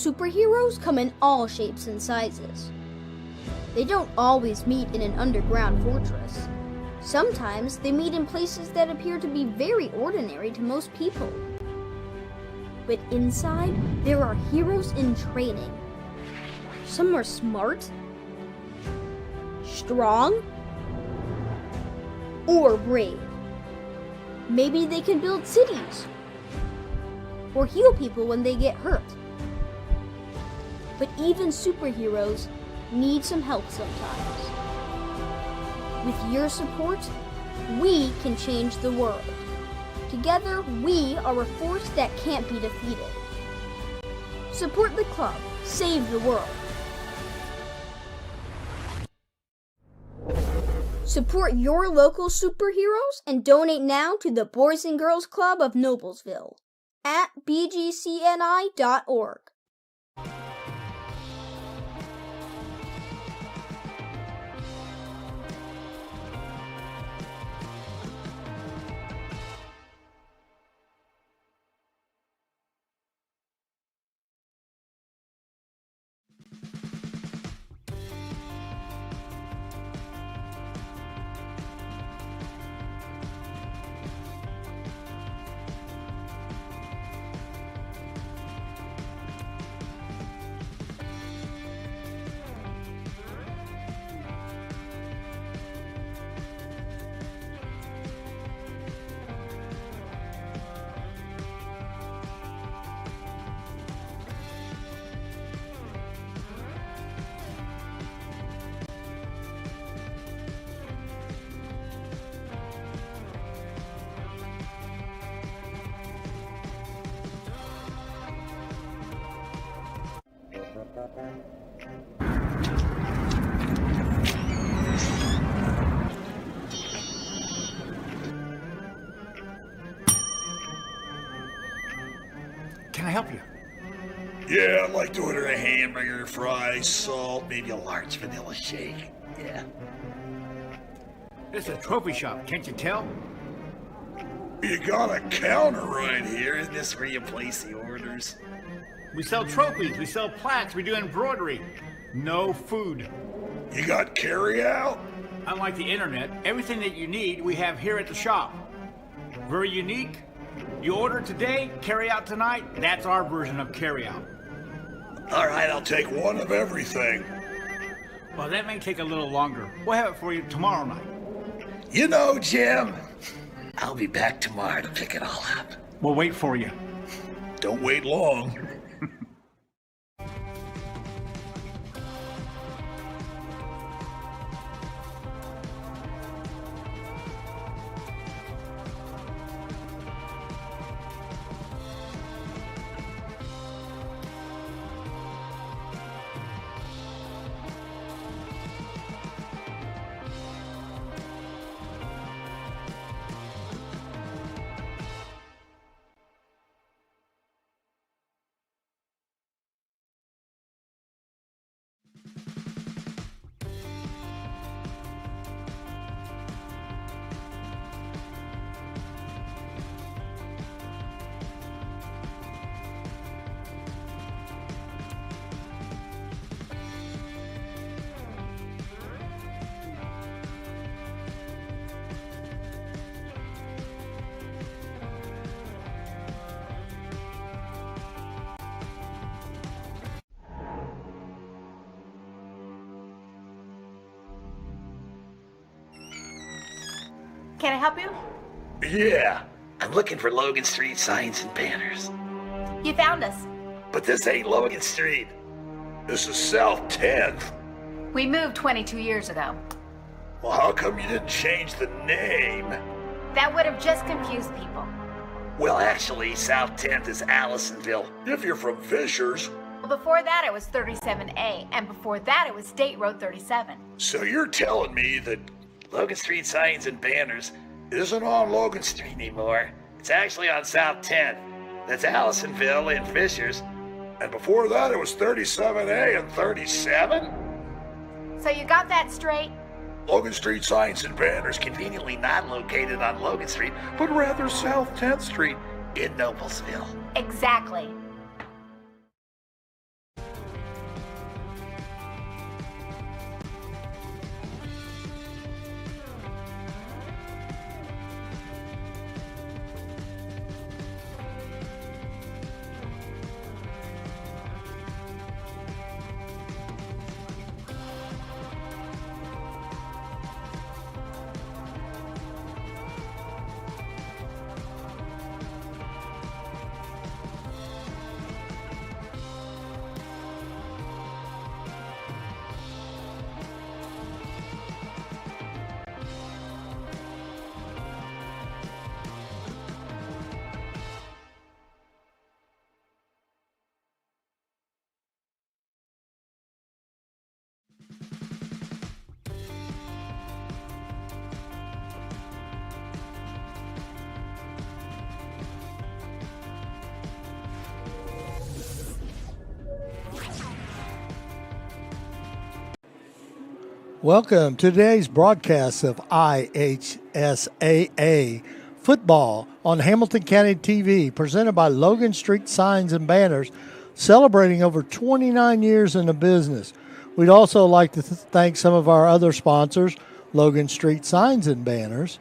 Superheroes come in all shapes and sizes. They don't always meet in an underground fortress. Sometimes they meet in places that appear to be very ordinary to most people. But inside, there are heroes in training. Some are smart, strong, or brave. Maybe they can build cities or heal people when they get hurt. But even superheroes need some help sometimes. With your support, we can change the world. Together, we are a force that can't be defeated. Support the club. Save the world. Support your local superheroes and donate now to the Boys and Girls Club of Noblesville at bgcni.org. Can I help you? Yeah, I'd like to order a hamburger, fries, salt, maybe a large vanilla shake. Yeah. This is a trophy shop, can't you tell? You got a counter right here. Isn't this where you place the orders? We sell trophies, we sell plaques, we do embroidery. No food. You got carry-out? Unlike the internet, everything that you need we have here at the shop. Very unique. You order today, carry out tonight. That's our version of carry out. All right, I'll take one of everything. Well, that may take a little longer. We'll have it for you tomorrow night. You know, Jim, I'll be back tomorrow to pick it all up. We'll wait for you. Don't wait long. Can I help you? Yeah, I'm looking for Logan Street signs and banners. You found us. But this ain't Logan Street. This is South 10th. We moved 22 years ago. Well, how come you didn't change the name? That would have just confused people. Well, actually, South 10th is Allisonville, if you're from Fishers. Well, before that it was 37A, and before that it was State Road 37. So you're telling me that Logan Street signs and banners isn't on Logan Street anymore. It's actually on South 10th. That's Allisonville and Fishers. And before that, it was 37A and 37? So you got that straight? Logan Street signs and banners conveniently not located on Logan Street, but rather South 10th Street in Noblesville. Exactly. Welcome to today's broadcast of IHSAA football on Hamilton County TV, presented by Logan Street Signs and Banners, celebrating over 29 years in the business. We'd also like to thank some of our other sponsors: Logan Street Signs and Banners,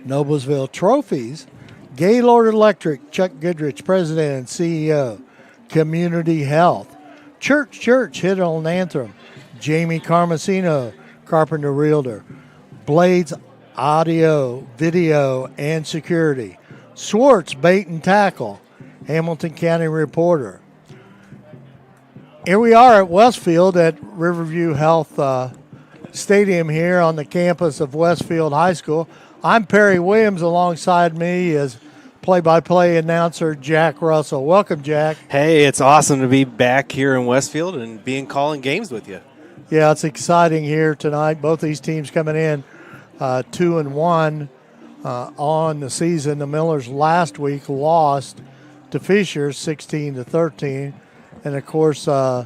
Noblesville Trophies, Gaylord Electric, Chuck Goodrich, President and CEO, Community Health, Church, Hit on Anthem, Jamie Carmesino, Carpenter Realtor, Blades Audio, Video, and Security, Swartz Bait and Tackle, Hamilton County Reporter. Here we are at Westfield at Riverview Health Stadium here on the campus of Westfield High School. I'm Perry Williams. Alongside me is play-by-play announcer Jack Russell. Welcome, Jack. Hey, it's awesome to be back here in Westfield and calling games with you. Yeah, it's exciting here tonight. Both these teams coming in 2-1 on the season. The Millers last week lost to Fishers 16-13, and of course the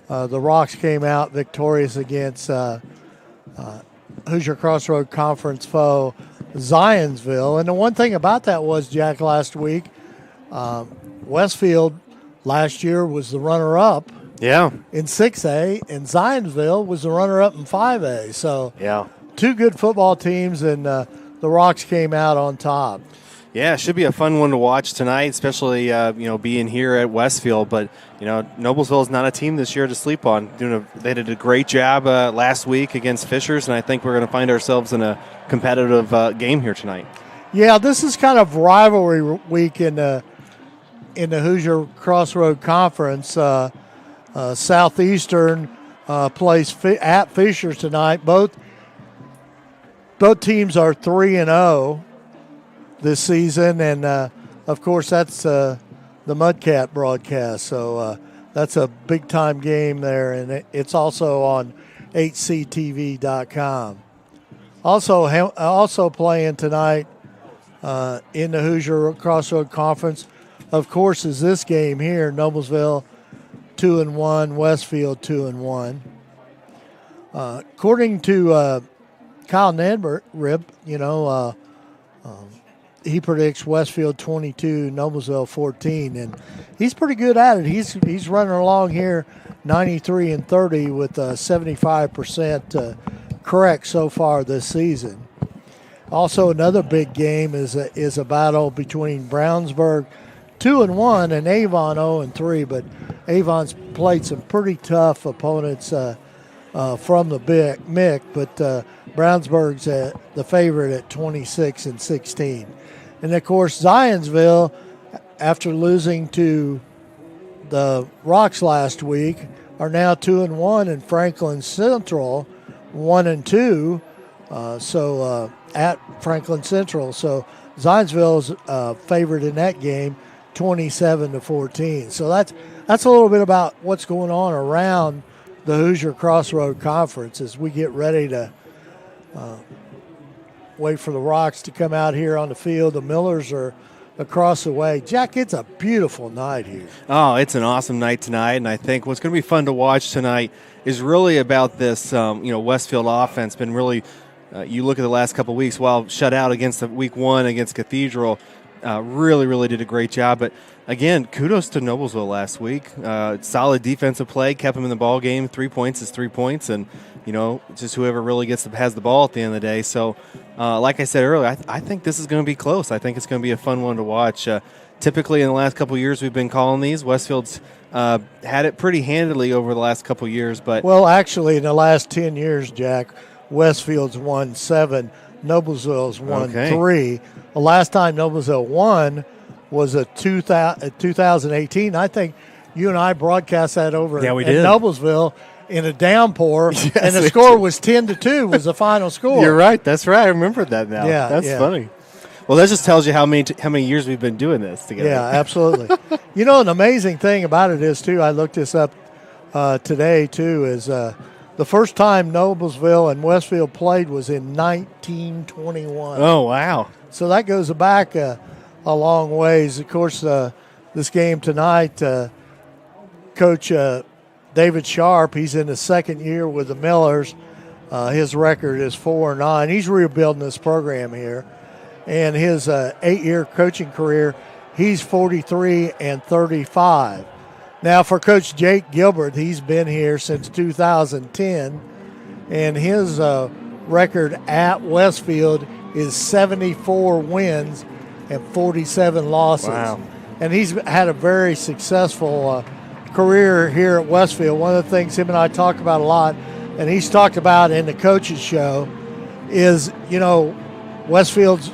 Rocks came out victorious against Hoosier Crossroad Conference foe Zionsville. And the one thing about that was, Jack, last week Westfield last year was the runner-up. Yeah. In 6A, and Zionsville was the runner-up in 5A. So yeah, two good football teams, and the Rocks came out on top. Yeah, it should be a fun one to watch tonight, especially being here at Westfield. But Noblesville is not a team this year to sleep on. They did a great job last week against Fishers, and I think we're going to find ourselves in a competitive game here tonight. Yeah, this is kind of rivalry week in the Hoosier Crossroad Conference. Southeastern plays at Fishers tonight. Both teams are 3-0 this season, and of course that's the Mudcat broadcast. So that's a big time game there, and it's also on HCTV.com. Also playing tonight in the Hoosier Crossroad Conference, of course, is this game here: Noblesville 2-1, Westfield 2-1. According to Kyle Nedrip, he predicts Westfield 22, Noblesville 14, and he's pretty good at it. He's running along here 93-30 with 75% correct so far this season. Also, another big game is a battle between Brownsburg 2-1 and Avon 0-3, but Avon's played some pretty tough opponents from the MIC, but Brownsburg's the favorite at 26-16. And of course, Zionsville, after losing to the Rocks last week, are now 2-1, and Franklin Central 1-2. So at Franklin Central, so Zionsville's favored in that game, 27-14. So that's a little bit about what's going on around the Hoosier Crossroad Conference as we get ready to wait for the Rocks to come out here on the field. The Millers are across the way. Jack, it's a beautiful night here. Oh, it's an awesome night tonight, and I think what's going to be fun to watch tonight is really about this, Westfield offense. Been really, you look at the last couple of weeks, while shut out against the week one against Cathedral, really did a great job. But again, kudos to Noblesville last week. Solid defensive play, kept them in the ball game. 3 points is 3 points, and just whoever really has the ball at the end of the day. So, like I said earlier, I think this is going to be close. I think it's going to be a fun one to watch. Typically, in the last couple of years, we've been calling these. Westfield's had it pretty handily over the last couple of years, but actually, in the last 10 years, Jack, Westfield's won 7. Noblesville's won 3. The last time Noblesville won was 2018. I think you and I broadcast that over in Noblesville in a downpour, yes, and the score was 10-2 was the final score. You're right. That's right. I remember that now. Yeah, that's funny. Well, that just tells you how many years we've been doing this together. Yeah, absolutely. An amazing thing about it is, too, I looked this up today, too, is the first time Noblesville and Westfield played was in 1921. Oh, wow. So that goes back a long ways. Of course, this game tonight, Coach David Sharp, he's in his second year with the Millers. His record is 4-9. He's rebuilding this program here. And his 8-year coaching career, he's 43-35. Now for Coach Jake Gilbert, he's been here since 2010, and his record at Westfield is 74 wins and 47 losses. Wow. And he's had a very successful career here at Westfield. One of the things him and I talk about a lot, and he's talked about in the coaches show, is, Westfield's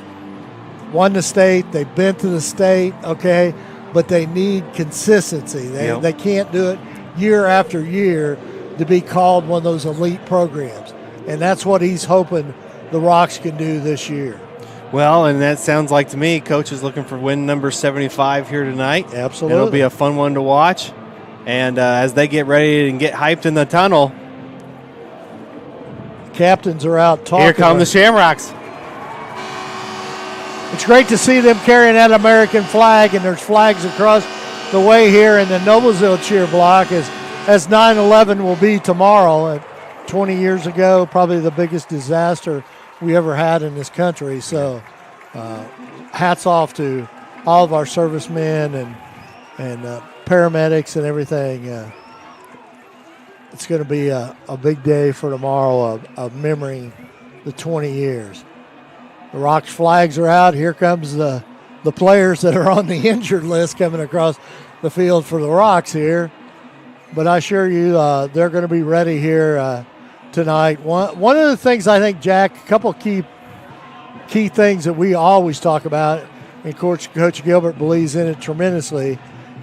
won the state, they've been to the state, okay, but they need consistency. They can't do it year after year to be called one of those elite programs. And that's what he's hoping the Rocks can do this year. Well, and that sounds like to me, Coach is looking for win number 75 here tonight. Absolutely. It'll be a fun one to watch. And as they get ready and get hyped in the tunnel, captains are out talking. Here come the Shamrocks. It's great to see them carrying that American flag, and there's flags across the way here in the Noblesville cheer block as 9/11 will be tomorrow. 20 years ago, probably the biggest disaster we ever had in this country. So hats off to all of our servicemen and paramedics and everything. It's going to be a big day for tomorrow of memorying the 20 years. The Rocks flags are out. Here comes the players that are on the injured list coming across the field for the Rocks here. But I assure you they're going to be ready here tonight. One of the things I think, Jack, a couple key things that we always talk about, and Coach Gilbert believes in it tremendously,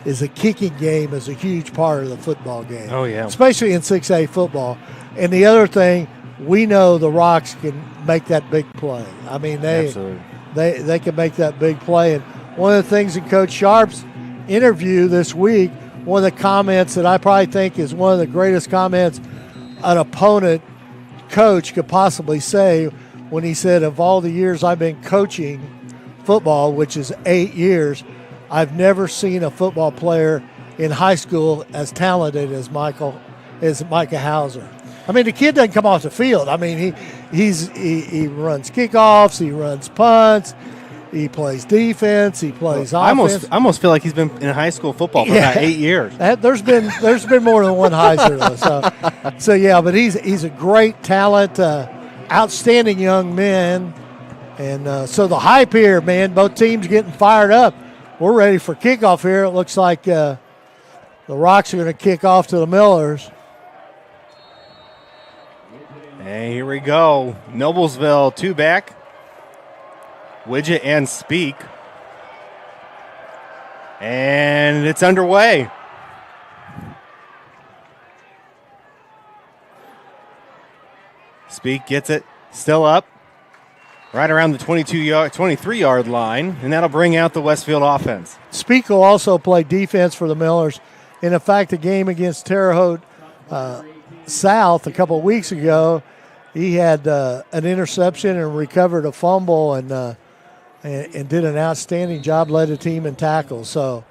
is the kicking game is a huge part of the football game. Oh, yeah. Especially in 6A football. And the other thing, we know the Rocks can make that big play. I mean, they can make that big play. And one of the things in Coach Sharp's interview this week, one of the comments that I probably think is one of the greatest comments an opponent coach could possibly say, when he said, of all the years I've been coaching football, which is 8 years, I've never seen a football player in high school as talented as Micah Hauser. I mean, the kid doesn't come off the field. I mean, he runs kickoffs, he runs punts, he plays defense, he plays offense. I almost feel like he's been in high school football for about 8 years. There's been more than one Heiser though. So yeah, but he's a great talent, outstanding young man, and so the hype here, man. Both teams getting fired up. We're ready for kickoff here. It looks like the Rocks are going to kick off to the Millers. And here we go. Noblesville, 2 back. Widget and Speak. And it's underway. Speak gets it. Still up. Right around the 23-yard line. And that'll bring out the Westfield offense. Speak will also play defense for the Millers. And in fact, the game against Terre Haute South a couple of weeks ago, he had an interception and recovered a fumble and did an outstanding job, led the team in tackles. So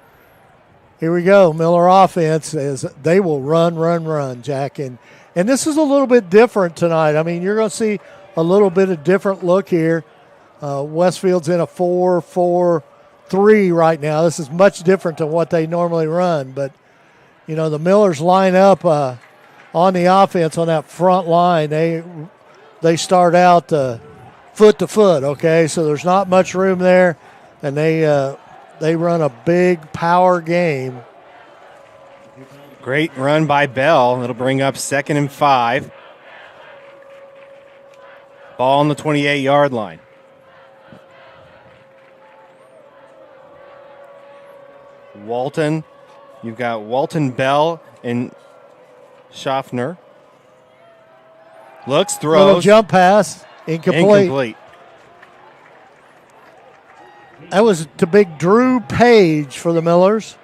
here we go, Miller offense, as they will run, Jack. And this is a little bit different tonight. I mean, you're going to see a little bit of different look here. Westfield's in a 4-4-3 right now. This is much different than what they normally run. But, the Millers line up on the offense on that front line. They start out foot to foot, okay? So there's not much room there, and they run a big power game. Great run by Bell. It'll bring up 2nd and 5. Ball on the 28-yard line. Walton. You've got Walton, Bell, and Schaffner. Looks, throws. Little jump pass, incomplete. That was to big Drew Page for the Millers.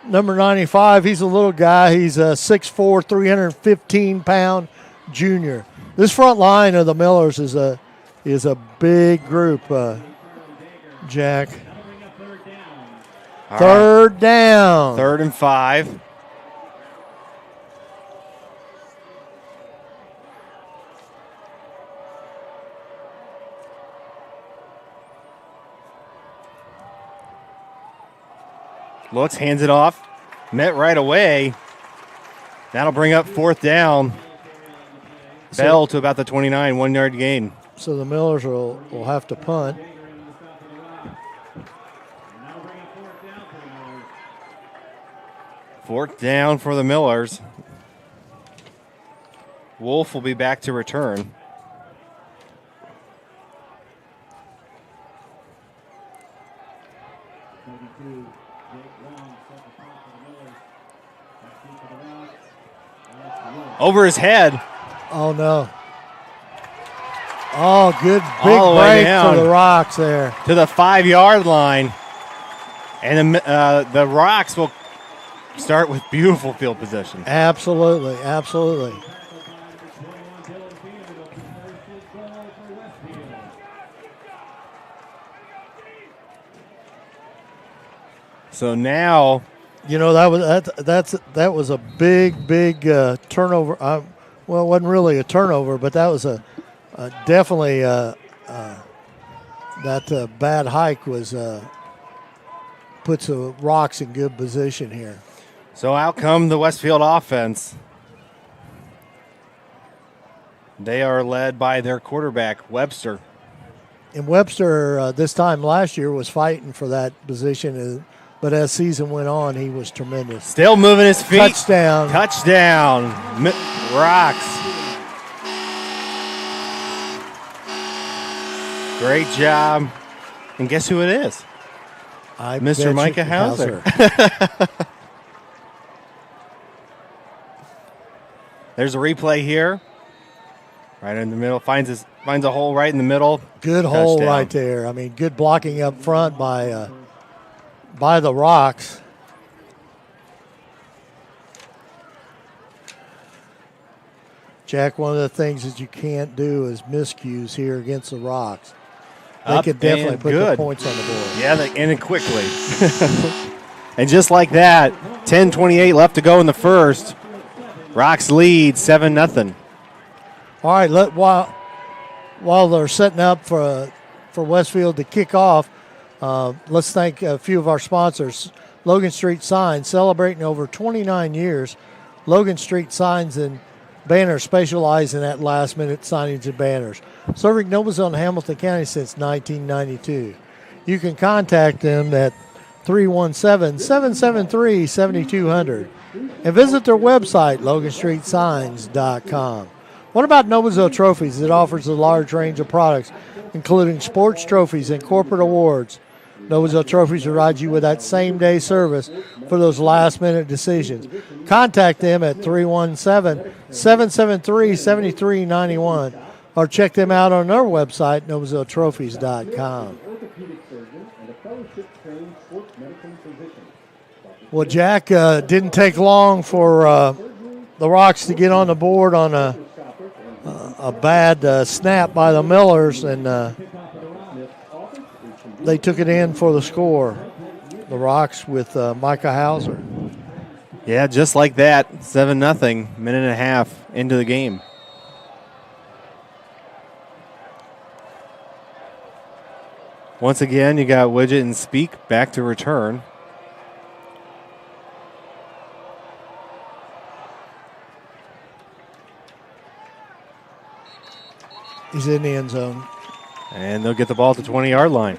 Number 95, he's a little guy. He's a 6'4", 315-pound junior. This front line of the Millers is a big group, Jack. Third down. 3rd and 5. Looks, hands it off. Met right away. That'll bring up 4th down. Bell to about the 29, 1 yard gain. So the Millers will have to punt. Fourth down for the Millers. Wolf will be back to return. Over his head. Oh, no. Oh, good big All the way break down for the Rocks there. to the 5 yard line. And the Rocks will start with beautiful field position. Absolutely, absolutely. So now, You know, that was a big turnover. Well, it wasn't really a turnover, but that was definitely that bad hike was puts the Rocks in good position here. so out come the Westfield offense. They are led by their quarterback, Webster. And Webster this time last year was fighting for that position, but as season went on, he was tremendous. Still moving his feet. Touchdown. Touchdown. Rocks. Great job. And guess who it is? Mr. Micah Hauser. There's a replay here. Right in the middle. Finds a hole right in the middle. Good hole right there. I mean, good blocking up front by the Rocks. Jack, one of the things that you can't do is miscues here against the Rocks. They could definitely put the points on the board. Yeah, and quickly. And just like that, 10:28 left to go in the first. Rocks lead 7-0. All right, while they're setting up for Westfield to kick off, let's thank a few of our sponsors. Logan Street Signs, celebrating over 29 years. Logan Street Signs and Banners specialize in that last-minute signage and banners. Serving Noblesville and Hamilton County since 1992. You can contact them at 317-773-7200 and visit their website, loganstreetsigns.com. What about Noblesville Trophies? It offers a large range of products, including sports trophies and corporate awards. Noblesville Trophies provides you with that same-day service for those last-minute decisions. Contact them at 317-773-7391 or check them out on their website, noblesvilletrophies.com. Well, Jack, didn't take long for the Rocks to get on the board on a bad snap by the Millers, and they took it in for the score. The Rocks with Micah Hauser. Yeah, just like that, 7-0, minute and a half into the game. Once again, you got Widget and Speak back to return. He's in the end zone. And they'll get the ball at the 20-yard line.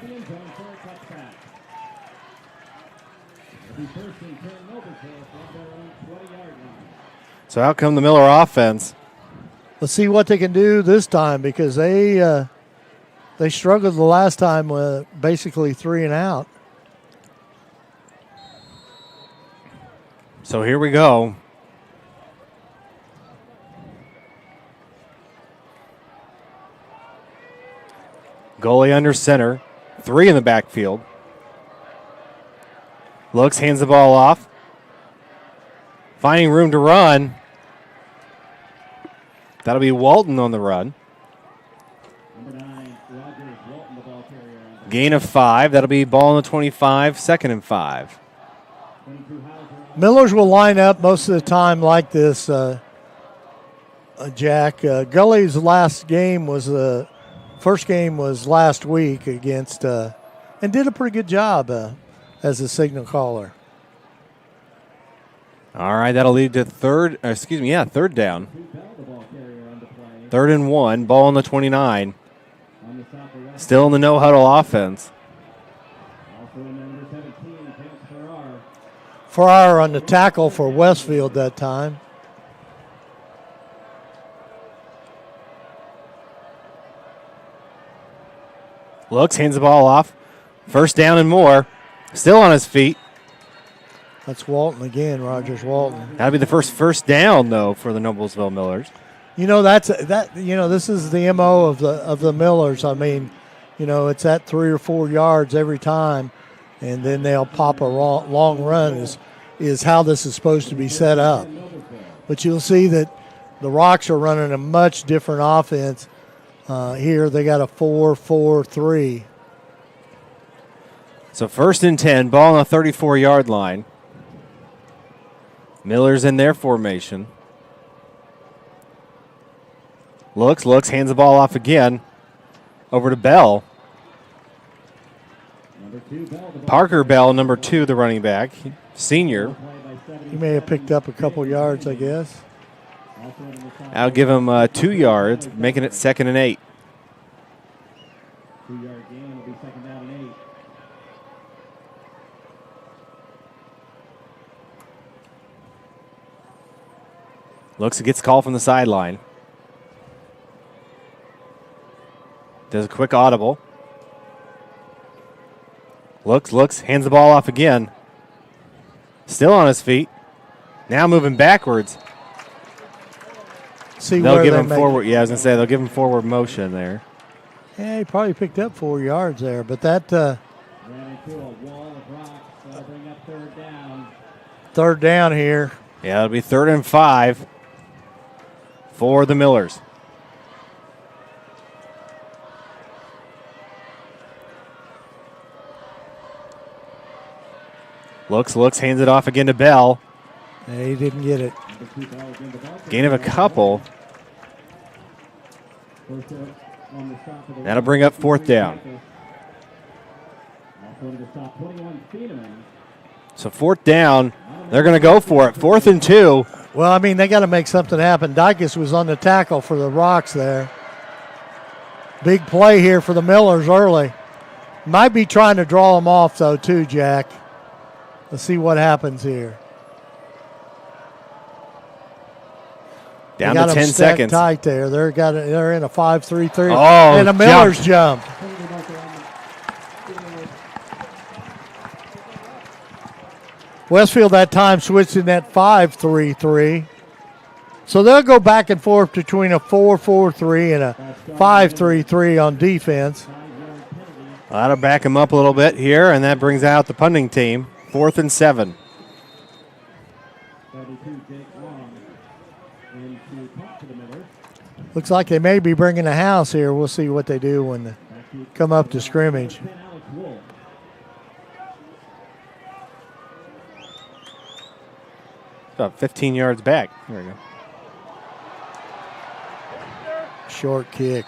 So out come the Miller offense. Let's see what they can do this time, because they struggled the last time with basically 3 and out. So here we go. Goalie under center. 3 in the backfield. Looks, hands the ball off. Finding room to run. That'll be Walton on the run. Gain of 5. That'll be ball on the 25, 2nd and 5. Millers will line up most of the time like this, Jack. Gully's first game was last week against, and did a pretty good job as a signal caller. All right, that'll lead to third down. 3rd and 1, ball on the 29. Still in the no-huddle offense. Farrar on the tackle for Westfield that time. Looks, hands the ball off. 1st down and more. Still on his feet. That's Walton again, Rogers Walton. That'll be the first down, though, for the Noblesville Millers. You know, this is the MO of the Millers. I mean, you know, it's at 3 or 4 yards every time, and then they'll pop a long run is how this is supposed to be set up. But you'll see that the Rocks are running a much different offense. Here they got a 4-4-3. So 1st and 10, ball on the 34-yard line. Miller's in their formation. Looks, hands the ball off again. Over to Bell. Parker Bell, number 2, the running back, senior. He may have picked up a couple yards, I guess. I'll give him 2 yards, making it 2nd and 8. 2-yard gain will be 2nd down and 8. Looks, gets a call from the sideline. Does a quick audible. Looks, hands the ball off again. Still on his feet. Now moving backwards. They'll give him forward. Yeah, I was going to say, they'll give him forward motion there. Yeah, he probably picked up 4 yards there, but that Ran into a wall of rocks. That'll bring up 3rd down. 3rd down here. Yeah, it'll be 3rd and 5 for the Millers. Looks, hands it off again to Bell. Yeah, he didn't get it. Gain of a couple. That'll bring up 4th down. So 4th down, they're going to go for it. 4th and 2. Well, I mean, they got to make something happen. Dykes was on the tackle for the Rocks there. Big play here for the Millers early. Might be trying to draw them off, though, too, Jack. Let's see what happens here. Down to 10 seconds. Tight there. They're in a 5-3-3. Oh, and the Millers jump. Westfield that time switched in that 5-3-3. So they'll go back and forth between a 4-4-3 and a 5-3-3 on defense. That'll back him up a little bit here, and that brings out the punting team. 4th and 7. Looks like they may be bringing a house here. We'll see what they do when they come up to scrimmage. About 15 yards back. There we go. Short kick.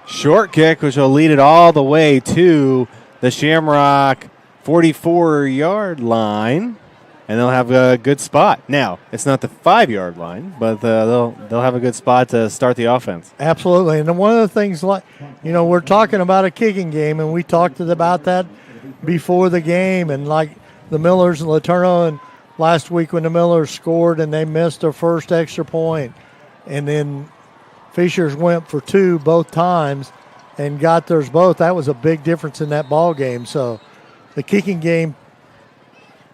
Short kick, which will lead it all the way to the Shamrock 44-yard line, and they'll have a good spot. Now, it's not the 5-yard line, but they'll have a good spot to start the offense. Absolutely, and one of the things, we're talking about a kicking game, and we talked about that before the game, and like the Millers and Laterno, and last week when the Millers scored and they missed their first extra point, and then Fishers went for 2 both times and got theirs both. That was a big difference in that ball game. So the kicking game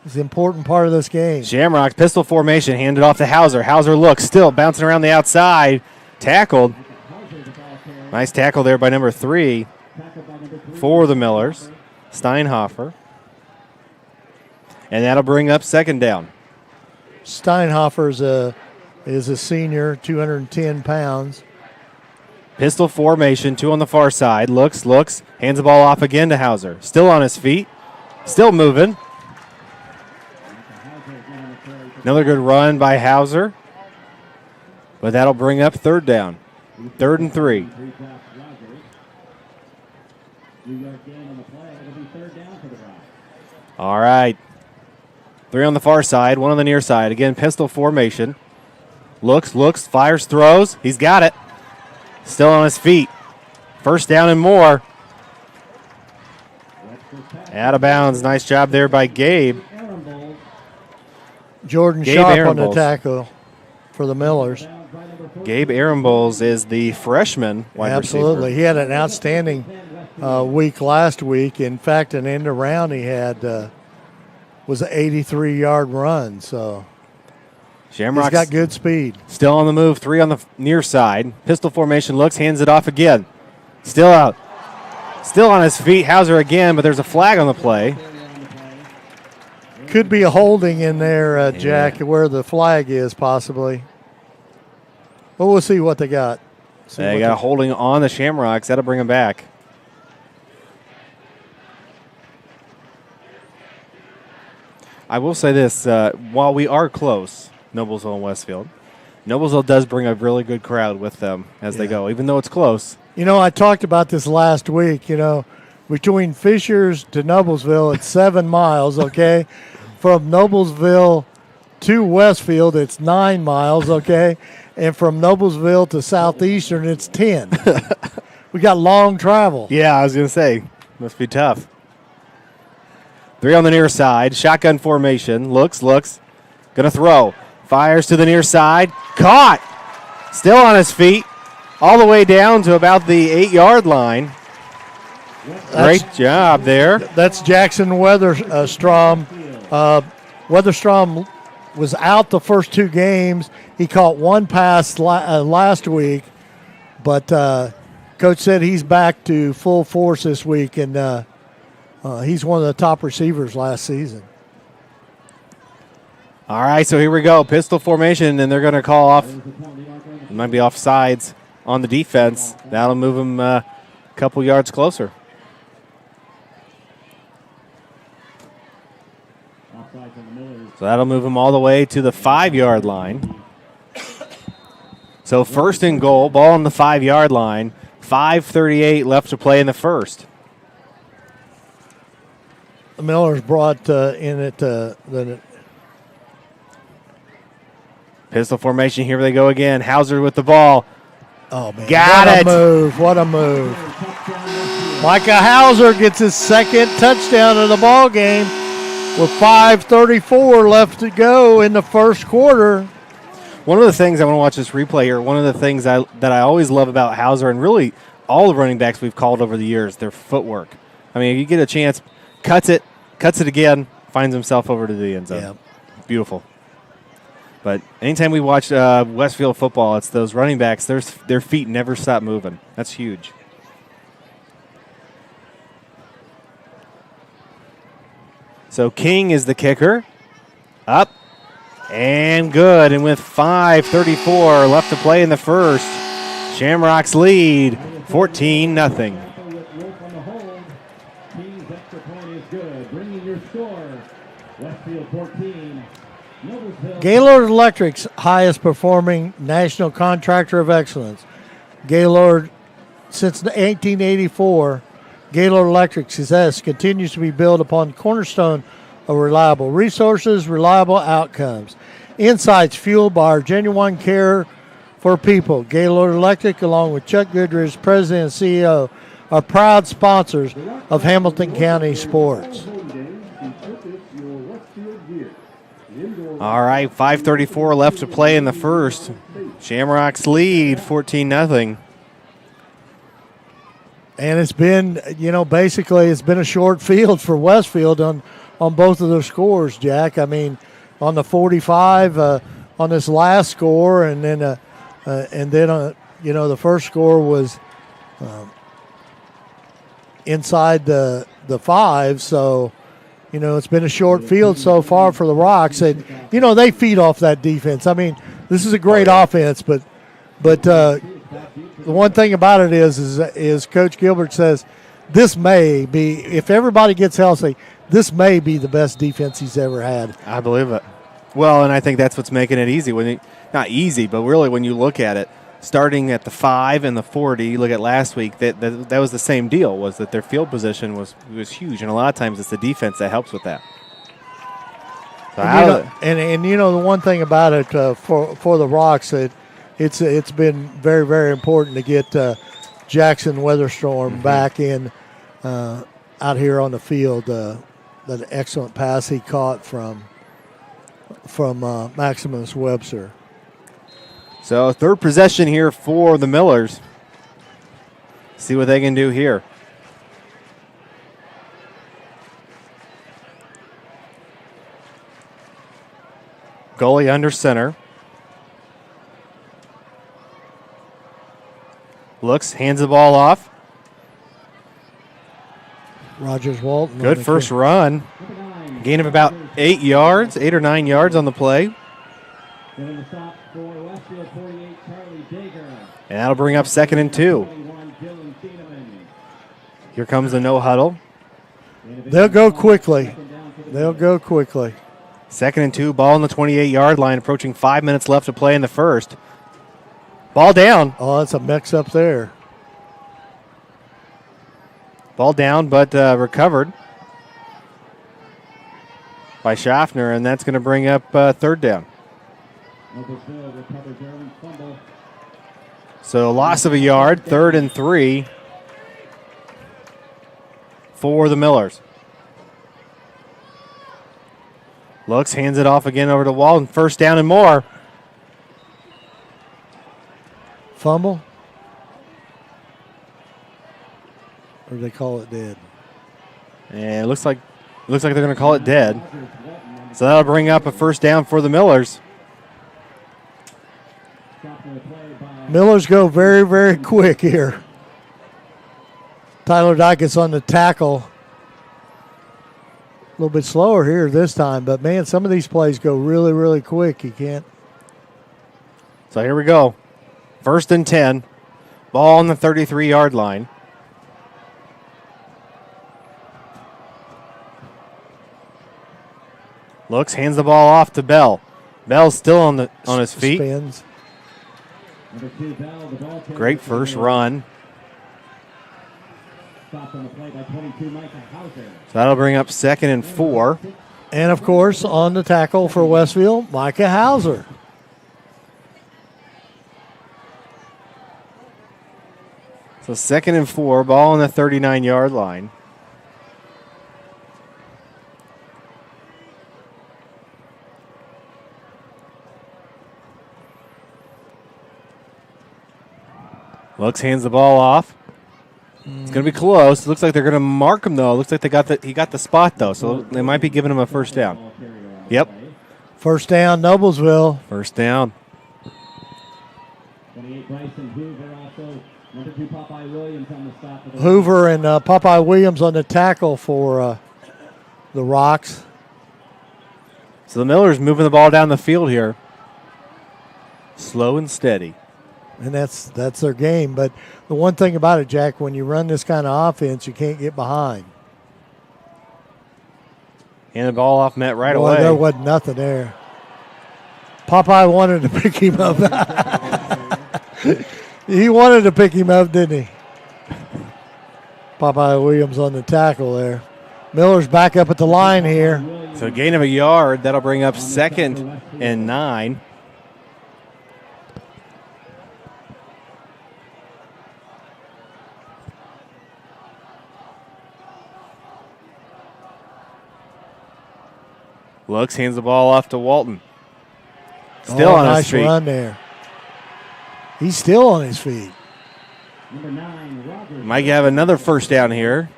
is an important part of this game. Shamrock pistol formation, handed off to Hauser. Hauser looks, still bouncing around the outside. Tackled. Nice tackle there by number 3 for the Millers, Steinhofer. And that'll bring up 2nd down. Steinhofer is a senior, 210 pounds. Pistol formation, 2 on the far side. Looks, hands the ball off again to Hauser. Still on his feet, still moving. Another good run by Hauser. But that'll bring up 3rd down. 3rd and 3. All right. Three on the far side, one on the near side. Again, pistol formation. Looks, fires, throws. He's got it. Still on his feet. First down and more. Out of bounds. Nice job there by Gabe. Jordan Gabe Sharp on the Aronbolz. tackle for the Millers. Gabe Aronbolz is the freshman wide Absolutely. receiver. He had an outstanding week last week. In fact, an end around he had was an 83-yard run. So Shamrock's he's got good speed. still on the move. Three on the near side. Pistol formation looks, hands it off again. Still out. Still on his feet. Hauser again, but there's a flag on the play. Could be a holding in there, Jack, where the flag is possibly. Well, we'll see what they got. They got a holding on the Shamrocks. That'll bring them back. I will say this. While we are close, Noblesville and Westfield, Noblesville does bring a really good crowd with them as they go, even though it's close. You know, I talked about this last week. You know, between Fishers to Noblesville, it's 7 miles, okay? From Noblesville to Westfield, it's 9 miles, okay? And from Noblesville to Southeastern, it's 10. We got long travel. Yeah, I was going to say, must be tough. Three on the near side, shotgun formation, looks, going to throw. Fires to the near side, caught. Still on his feet, all the way down to about the 8-yard line. Great job there. That's Jackson Weatherstrom. Weatherstrom was out the first 2 games. He caught 1 pass last week, but Coach said he's back to full force this week, and he's one of the top receivers last season. All right, so here we go. Pistol formation, and they're going to call off. It might be offsides on the defense. That'll move them a couple yards closer. So that'll move them all the way to the 5-yard line. So first and goal, ball on the 5-yard line. 5:38 left to play in the first. The Millers brought in it the Pistol formation, here they go again. Hauser with the ball. Oh, man. Got what it. A move. What a move. Micah Hauser gets his second touchdown of the ball game with 5:34 left to go in the first quarter. One of the things I want to watch this replay here, one of the things that I always love about Hauser and really all the running backs we've called over the years, their footwork. I mean, if you get a chance, cuts it again, finds himself over to the end zone. Yeah. Beautiful. But anytime we watch Westfield football, it's those running backs, their feet never stop moving. That's huge. So King is the kicker. Up and good. And with 5:34 left to play in the first, Shamrocks lead 14-0. Gaylord Electric's highest performing national contractor of excellence. Gaylord, since 1884, Gaylord Electric's success continues to be built upon the cornerstone of reliable resources, reliable outcomes. Insights fueled by our genuine care for people. Gaylord Electric, along with Chuck Goodrich, President and CEO, are proud sponsors of Hamilton County sports. All right, 5:34 left to play in the first. Shamrocks lead 14-0. And it's been, basically it's been a short field for Westfield on both of their scores, Jack. I mean, on the 45 on this last score, and then the first score was inside the 5. So, it's been a short field so far for the Rocks. And, they feed off that defense. I mean, this is a great offense, but the one thing about it is Coach Gilbert says this may be, if everybody gets healthy, this may be the best defense he's ever had. I believe it. Well, and I think that's what's making it easy. Not easy, but really when you look at it, starting at the 5 and the 40, you look at last week, that was the same deal, was that their field position was huge. And a lot of times it's the defense that helps with that. And you know the one thing about it for the Rocks, it's been very, very important to get Jackson Weatherstorm back in out here on the field. That excellent pass he caught from Maximus Webster. So third possession here for the Millers. See what they can do here. Goalie under center. Looks, hands the ball off. Rogers Walton. Good first run. Gain of about 8 yards, 8 or 9 yards on the play. And that'll bring up 2nd and 2. Here comes the no huddle. They'll go quickly. They'll go quickly. 2nd and 2, ball on the 28-yard line, approaching 5 minutes left to play in the first. Ball down. Oh, that's a mix up there. Ball down, but recovered by Schaffner, and that's going to bring up 3rd down. So loss of a yard, 3rd and 3 for the Millers. Looks, hands it off again over to Walton. 1st down and more. Fumble? Or do they call it dead? And it looks like they're going to call it dead. So that'll bring up a 1st down for the Millers. Millers go very, very quick here. Tyler Dykes on the tackle. A little bit slower here this time, but man, some of these plays go really, really quick. You can't. So here we go. 1st and 10. Ball on the 33-yard line. Looks, hands the ball off to Bell. Bell's still on his feet. Spins. Great first run. On the play by 22, Micah Hauser. So that'll bring up 2nd and 4. And, of course, on the tackle for Westfield, Micah Hauser. So 2nd and 4, ball on the 39-yard line. Looks, hands the ball off. It's going to be close. It looks like they're going to mark him, though. It looks like he got the spot, though, so they might be giving him a 1st down. Yep. 1st down, Noblesville. 1st down. 28, Bryson Hoover also. Number 2, Popeye Williams on the stop. Hoover and Popeye Williams on the tackle for the Rocks. So the Millers moving the ball down the field here. Slow and steady. And that's their game. But the one thing about it, Jack, when you run this kind of offense, you can't get behind. And the ball off net right away. There wasn't nothing there. Popeye wanted to pick him up. He wanted to pick him up, didn't he? Popeye Williams on the tackle there. Miller's back up at the line here. So gain of a yard. That'll bring up 2nd and 9. Looks, hands the ball off to Walton. Still on his feet. Nice run there. He's still on his feet. Might have another 1st down here.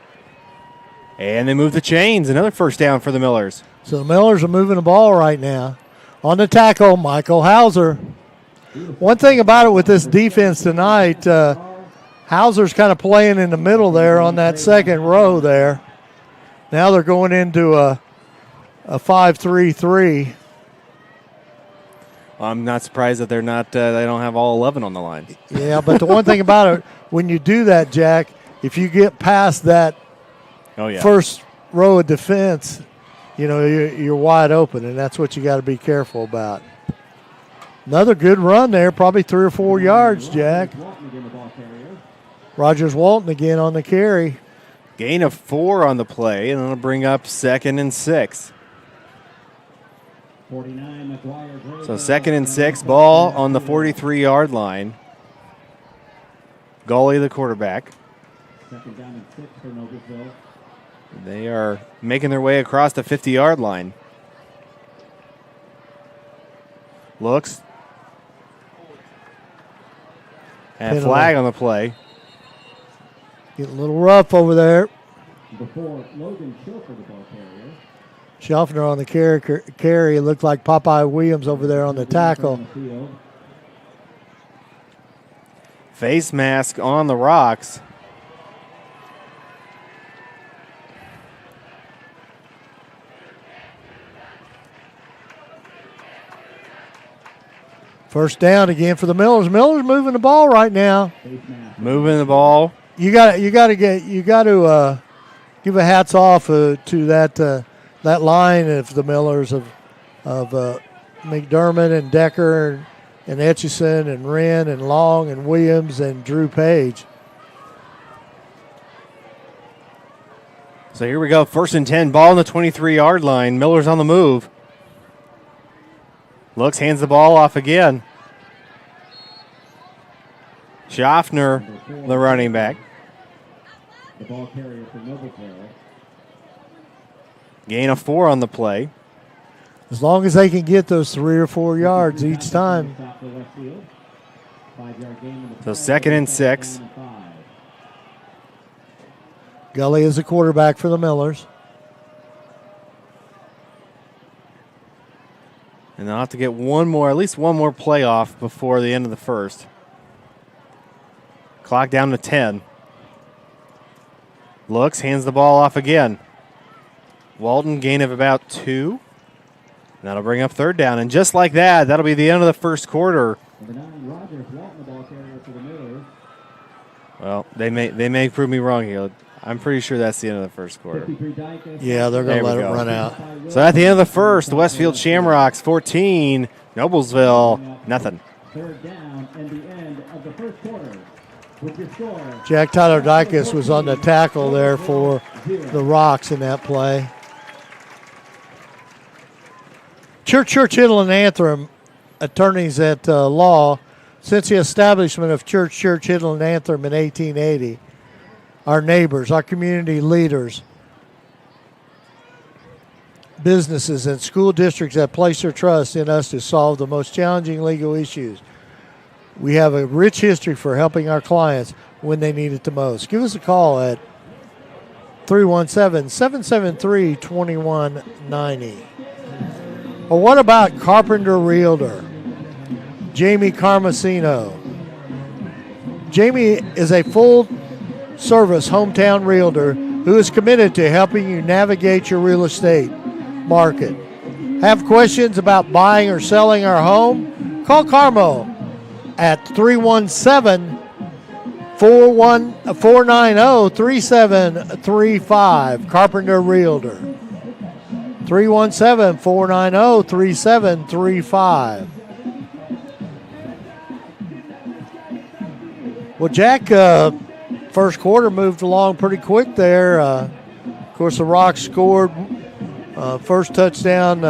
And they move the chains. Another 1st down for the Millers. So the Millers are moving the ball right now. On the tackle, Michael Hauser. One thing about it with this defense tonight, Hauser's kind of playing in the middle there on that 2nd row there. Now they're going into a 5-3-3. I'm not surprised that they're not. They don't have all 11 on the line. Yeah, but the one thing about it, when you do that, Jack, if you get past that first row of defense, you know you're wide open, and that's what you got to be careful about. Another good run there, probably 3 or 4 yards, Jack. Rogers Walton again on the carry. Gain of 4 on the play, and it'll bring up 2nd and 6. 49, McGuire. So 2nd and 6, ball on the 43-yard line. Gully, the quarterback. 2nd down and 6 for Noblesville. They are making their way across the 50-yard line. Looks. And a flag on the play. Getting a little rough over there. Before Logan Schilfer, the ball carrier. Schaffner on the carry. It looked like Popeye Williams over there on the tackle. Face mask on the rocks. First down again for the Millers. Millers moving the ball right now. Moving the ball. You got to give a hats off to that line of the Millers of McDermott and Decker and Etchison and Wren and Long and Williams and Drew Page. So here we go. 1st and 10. Ball on the 23-yard line. Miller's on the move. Looks, hands the ball off again. Schaffner, the running back. The ball carrier for Noblesville. Gain of 4 on the play. As long as they can get those 3 or 4 yards each time. So 2nd and 6. Gully is the quarterback for the Millers. And they'll have to get at least one more play off before the end of the first. Clock down to 10. Looks, hands the ball off again. Walton, gain of about 2. That'll bring up 3rd down. And just like that, that'll be the end of the first quarter. Well, they may prove me wrong here. I'm pretty sure that's the end of the first quarter. Yeah, they're going to let it run out. So at the end of the first, the Westfield Shamrocks 14, Noblesville nothing. 3rd down and the end of the first quarter. With your score. Jack Tyler Dykes was on the tackle there for the Rocks in that play. Church, Hiddle, and Antrim, attorneys at law, since the establishment of Church, Hiddle, and Antrim in 1880. Our neighbors, our community leaders, businesses, and school districts that place their trust in us to solve the most challenging legal issues. We have a rich history for helping our clients when they need it the most. Give us a call at 317-773-2190. Or what about Carpenter Realtor, Jamie Carmasino? Jamie is a full-service hometown realtor who is committed to helping you navigate your real estate market. Have questions about buying or selling our home? Call Carmo at 317-490-3735. Carpenter Realtor. 317-490-3735. Well, Jack, first quarter moved along pretty quick there. Of course, the Rocks scored first touchdown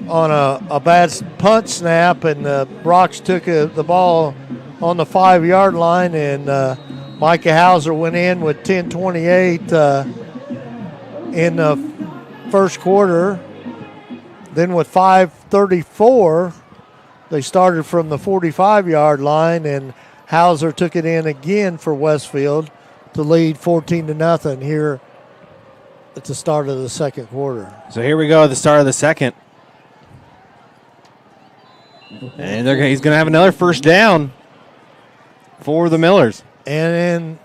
on a bad punt snap, and the Rocks took the ball on the 5-yard line, and Micah Hauser went in with 10:28 in the first quarter. Then with 5:34, they started from the 45-yard line, and Hauser took it in again for Westfield to lead 14-0 here at the start of the second quarter. So here we go at the start of the second. And he's going to have another first down for the Millers. And then,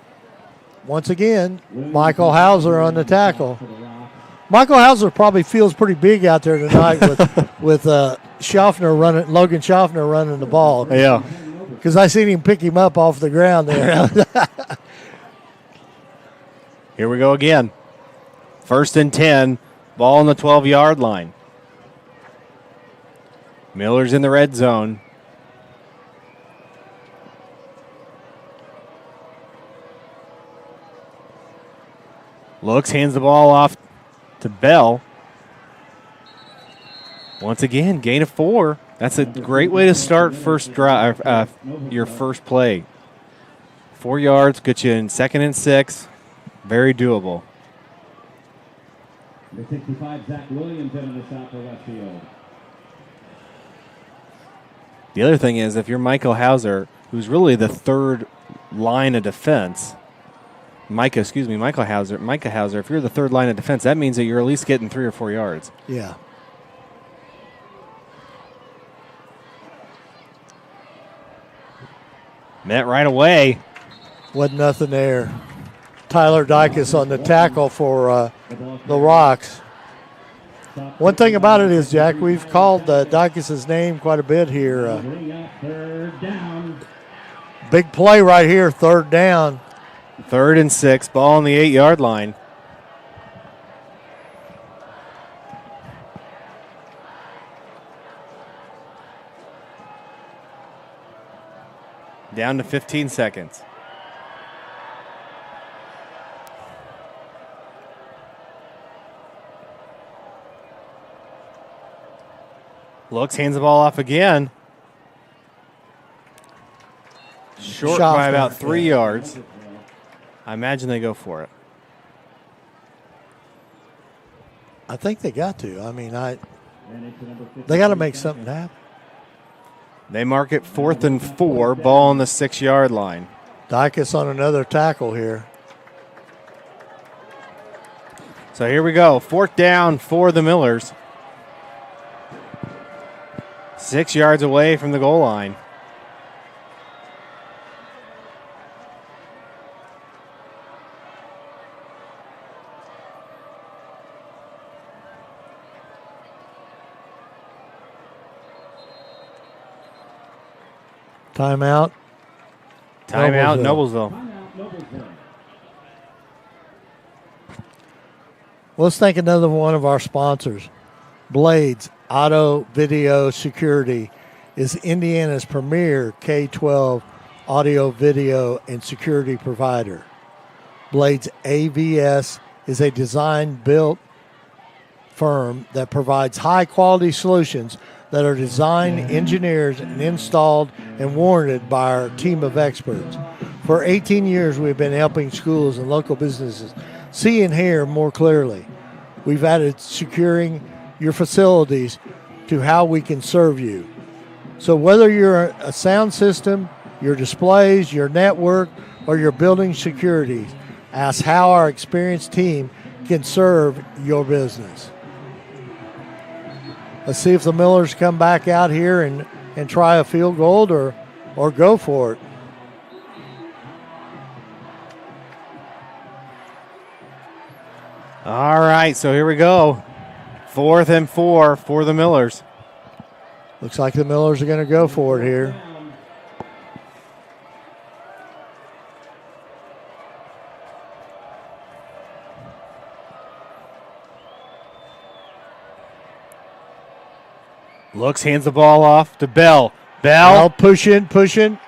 once again, Michael Hauser on the tackle. Michael Hauser probably feels pretty big out there tonight with Schaffner running, Logan Schaffner running the ball. Yeah. Because I seen him pick him up off the ground there. Here we go again. 1st and 10, ball on the 12-yard line. Miller's in the red zone. Looks, hands the ball off to Bell. Once again, gain of 4. That's a great way to start first drive, your first play. 4 yards, get you in 2nd and 6. Very doable. Number 65, Zach Williams in the stop for Westfield. The other thing is, if you're Michael Hauser, who's really the third line of defense, Micah Hauser, if you're the third line of defense, that means that you're at least getting 3 or 4 yards. Yeah. Met right away. Wasn't nothing there. Tyler Dykes on the tackle for the Rocks. One thing about it is, Jack, we've called Dykes' name quite a bit here. Third down. Big play right here, 3rd down. 3rd and 6, ball on the 8-yard line. Down to 15 seconds. Looks, hands the ball off again. Short by about 3 yards. I imagine they go for it. I think they got to. I mean, they got to make something happen. They mark it 4th and 4, ball on the 6-yard line. Dykes on another tackle here. So here we go, 4th down for the Millers. 6 yards away from the goal line. Timeout. Noblesville. Let's thank another one of our sponsors. Blades Auto Video Security is Indiana's premier K-12 audio, video, and security provider. Blades AVS is a design-built firm that provides high-quality solutions that are designed, engineered, and installed and warranted by our team of experts. For 18 years, we've been helping schools and local businesses see and hear more clearly. We've added securing your facilities to how we can serve you. So whether you're a sound system, your displays, your network, or your building security, ask how our experienced team can serve your business. Let's see if the Millers come back out here and try a field goal or go for it. All right, so here we go. 4th and 4 for the Millers. Looks like the Millers are going to go for it here. Looks, hands the ball off to Bell. Bell pushing.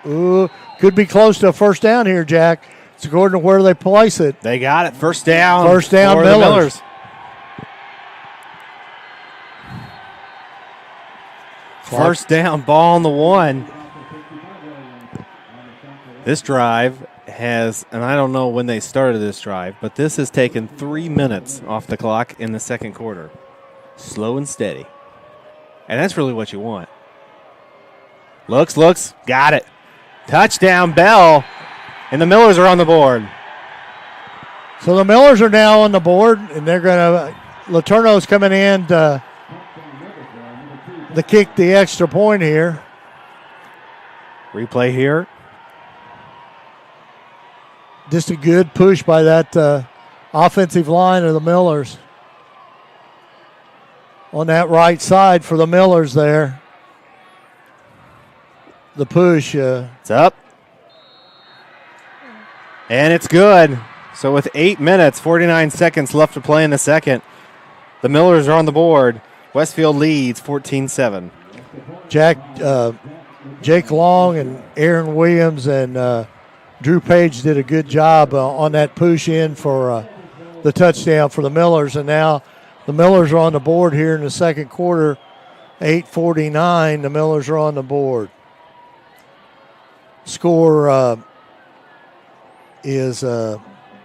Ooh, could be close to a 1st down here, Jack. It's according to where they place it. They got it. 1st down. 1st down, for Millers. The Millers. First down, ball on the 1. This drive has, and I don't know when they started this drive, but this has taken 3 minutes off the clock in the 2nd quarter. Slow and steady. And that's really what you want. Looks, got it. Touchdown, Bell. And the Millers are on the board. So the Millers are now on the board, and they're going to, Letourneau's coming in to kick the extra point here. Replay here. Just a good push by that offensive line of the Millers. On that right side for the Millers there. The push. It's up. And it's good. So with 8 minutes, 49 seconds left to play in the 2nd, the Millers are on the board. Westfield leads 14-7. Jake Long and Aaron Williams and Drew Page did a good job on that push in for the touchdown for the Millers. And now the Millers are on the board here in the 2nd quarter 8:49. The Millers are on the board. Score is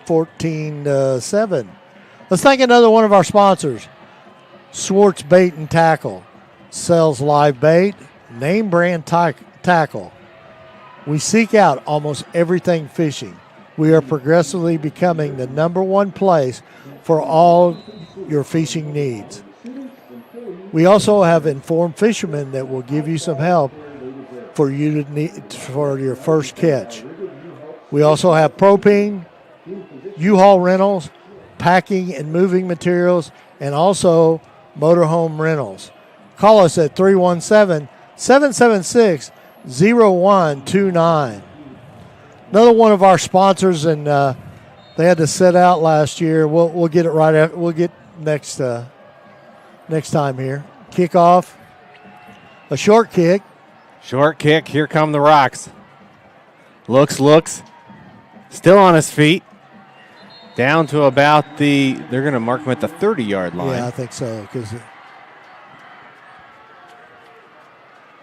14-7. Let's thank another one of our sponsors. Swartz Bait and Tackle sells live bait, name brand tackle. We seek out almost everything fishing. We are progressively becoming the #1 place for all your fishing needs. We also have informed fishermen that will give you some help for you to need for your first catch. We also have propane, U-Haul rentals, packing and moving materials, and also motorhome rentals. Call us at 317-776-0129. Another one of our sponsors, and they had to set out last year. We'll get it right after. We'll get next time here. Kickoff, a short kick. Short kick. Here come the Rocks. Looks. Still on his feet. Down to about they're going to mark him at the 30-yard line. Yeah, I think so.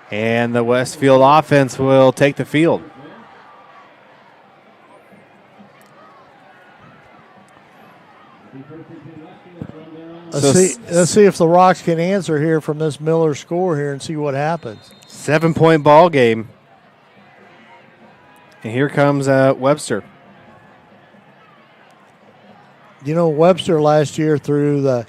And the Westfield offense will take the field. Let's see if the Rocks can answer here from this Miller score here and see what happens. 7-point ball game. And here comes Webster. You know, Webster last year through the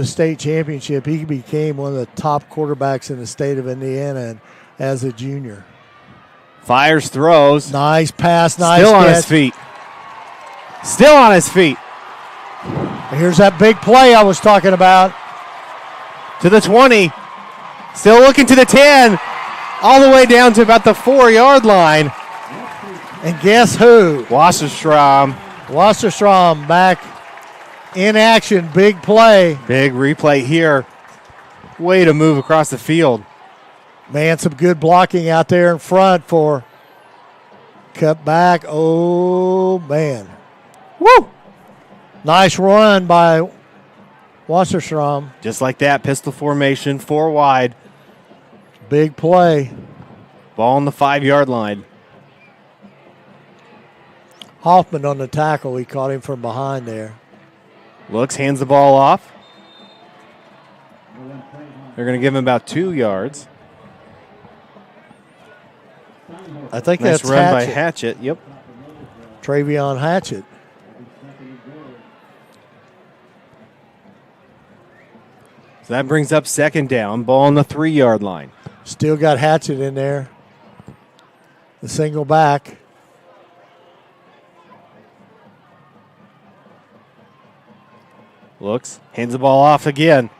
state championship, he became one of the top quarterbacks in the state of Indiana as a junior. Fires, throws. Nice pass, nice Still catch. on his feet. Here's that big play I was talking about. To the 20. Still looking to the 10. All the way down to about the 4-yard line. And guess who? Wasserstrom back in action. Big play. Big replay here. Way to move across the field. Man, some good blocking out there in front for cut back. Oh, man. Woo! Nice run by Wasserstrom. Just like that, pistol formation, 4 wide. Big play. Ball on the 5-yard line. Hoffman on the tackle. He caught him from behind there. Looks, hands the ball off. They're going to give him about 2 yards. I think Nice that's run Hatchett. by Hatchett. Yep. Travion Hatchett. So that brings up 2nd down. Ball on the 3-yard line. Still got Hatchett in there. The single back. Looks, hands the ball off again.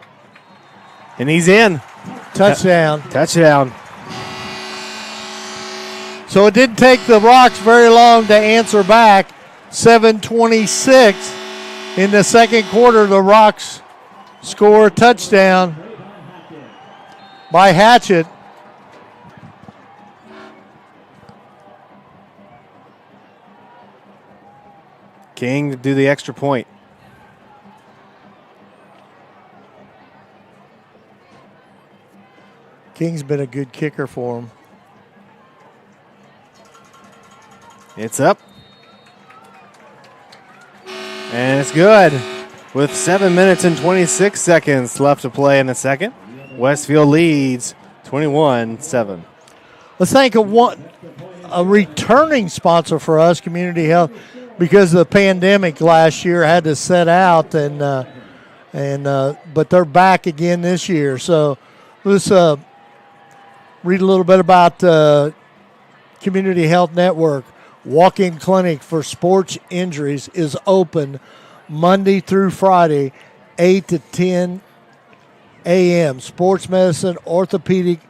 And he's in. Touchdown. Touchdown. So it didn't take the Rocks very long to answer back. 7:26 in the second quarter. The Rocks score a touchdown by Hatchett. King to do the extra point. King's been a good kicker for him. It's up. And it's good. With 7 minutes and 26 seconds left to play in the second, Westfield leads 21-7. Let's thank a returning sponsor for us, Community Health, because of the pandemic last year had to set out, but they're back again this year. So let's read a little bit about Community Health Network. Walk-in clinic for sports injuries is open Monday through Friday, 8 to 10 a.m. Sports medicine, orthopedic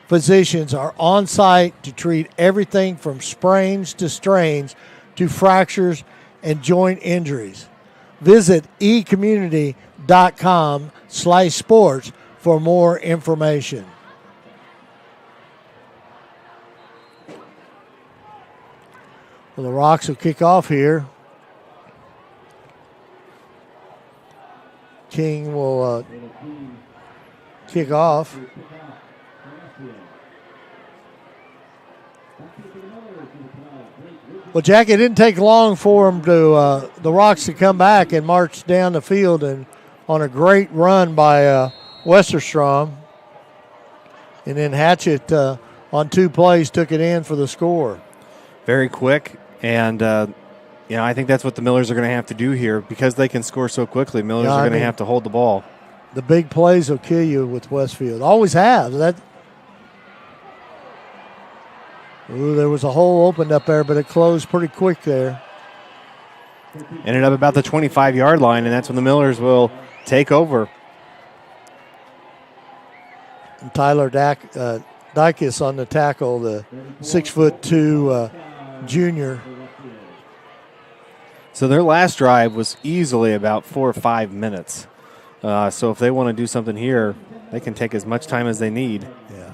physicians are on site to treat everything from sprains to strains to fractures and joint injuries. Visit ecommunity.com/sports for more information. Well, the Rocks will kick off here. King will kickoff. Well, Jack, it didn't take long for them to the Rocks to come back and march down the field and on a great run by Westerstrom. And then Hatchett on 2 plays took it in for the score. Very quick, and I think that's what the Millers are going to have to do here because they can score so quickly. Millers are going to have to hold the ball. The big plays will kill you with Westfield. Always have. Ooh, there was a hole opened up there, but it closed pretty quick there. Ended up about the 25-yard line, and that's when the Millers will take over. And Tyler Dykes on the tackle, the 6'2" junior. So their last drive was easily about 4 or 5 minutes. So if they want to do something here, they can take as much time as they need. Yeah.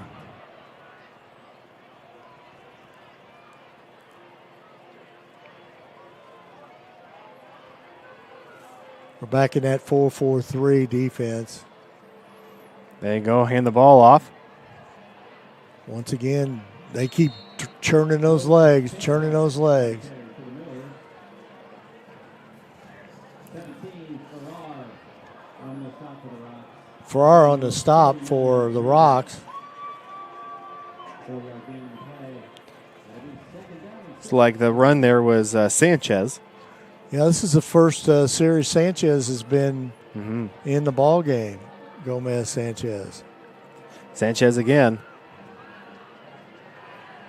We're back in that 4-4-3 defense. There you go, hand the ball off. Once again, they keep churning those legs. Farrar on the stop for the Rocks. It's like the run there was Sanchez. Yeah, this is the first series Sanchez has been in the ball game. Gomez Sanchez. Sanchez again.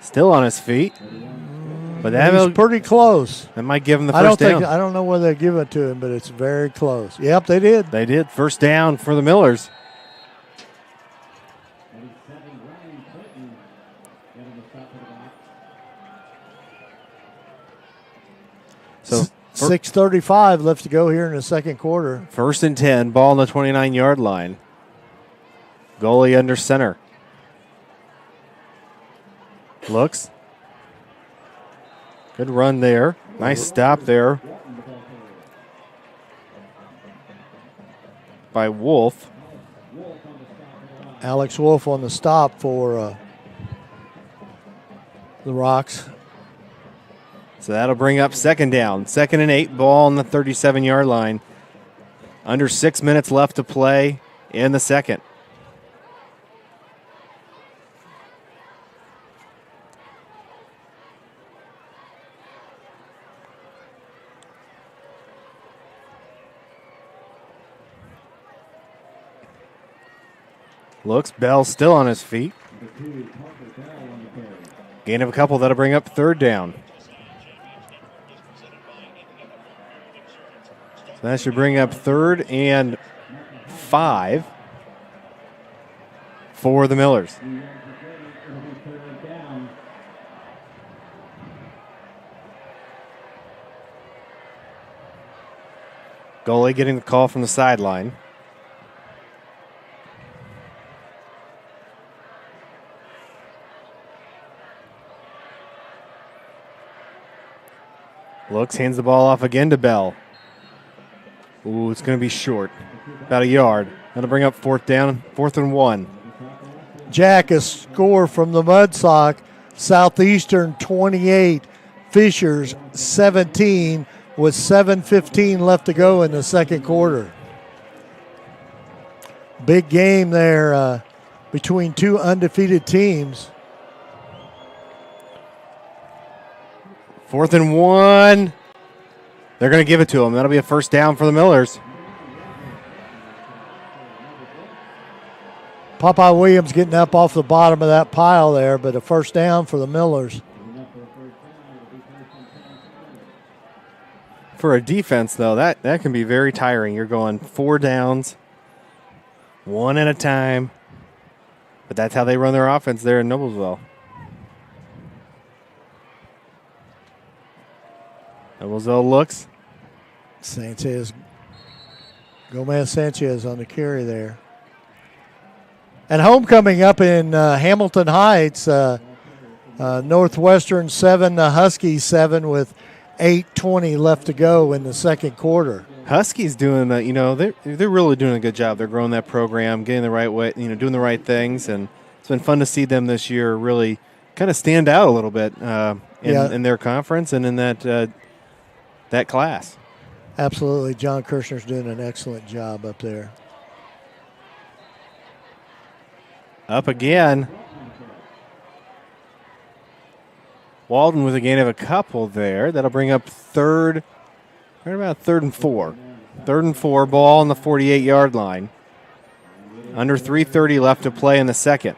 Still on his feet. But He's pretty close. That might give him the first down. I don't know whether they give it to him, but it's very close. Yep, they did. They did. First down for the Millers. So 6:35 left to go here in the second quarter. 1st and 10, ball on the 29-yard line. Goalie under center. Looks. Good run there. Nice stop there by Wolf. Alex Wolf on the stop for the Rocks. So that'll bring up second down. 2nd and 8, ball on the 37-yard line. Under 6 minutes left to play in the second. Looks, Bell still on his feet. Gain of a couple, that'll bring up third down. So that should bring up 3rd and 5 for the Millers. Goalie getting the call from the sideline. Looks, hands the ball off again to Bell. Ooh, it's going to be short. About a yard. That'll bring up 4th down, 4th and 1. Jack, a score from the Mudsock. Southeastern 28, Fishers 17 with 7:15 left to go in the second quarter. Big game there between two undefeated teams. 4th and 1. They're going to give it to them. That'll be a first down for the Millers. Popeye Williams getting up off the bottom of that pile there, but a first down for the Millers. For a defense, though, that can be very tiring. You're going 4 downs, one at a time. But that's how they run their offense there in Noblesville. Noblesville looks. Gomez Sanchez on the carry there. And homecoming up in Hamilton Heights, Northwestern 7, the Huskies 7 with 8:20 left to go in the second quarter. Huskies doing you know, they're really doing a good job. They're growing that program, getting the right way, you know, doing the right things, and it's been fun to see them this year really kind of stand out a little bit in their conference and in that class. Absolutely. John Kirshner's doing an excellent job up there. Up again. Walden with a gain of a couple there. That'll bring up third, right about 3rd and 4. 3rd and 4, ball on the 48-yard line. Under 3:30 left to play in the second.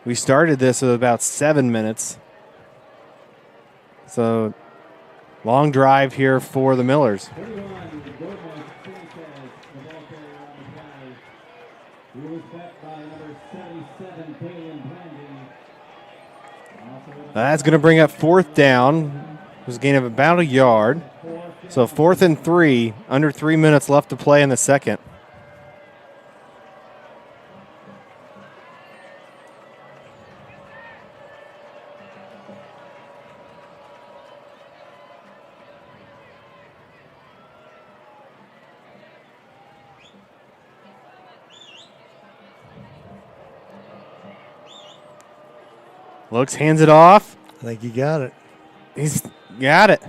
We started this with about 7 minutes. So, long drive here for the Millers. That's going to bring up 4th down. It was a gain of about a yard. So 4th and 3, under 3 minutes left to play in the second. Looks, hands it off. I think you got it. He's got it.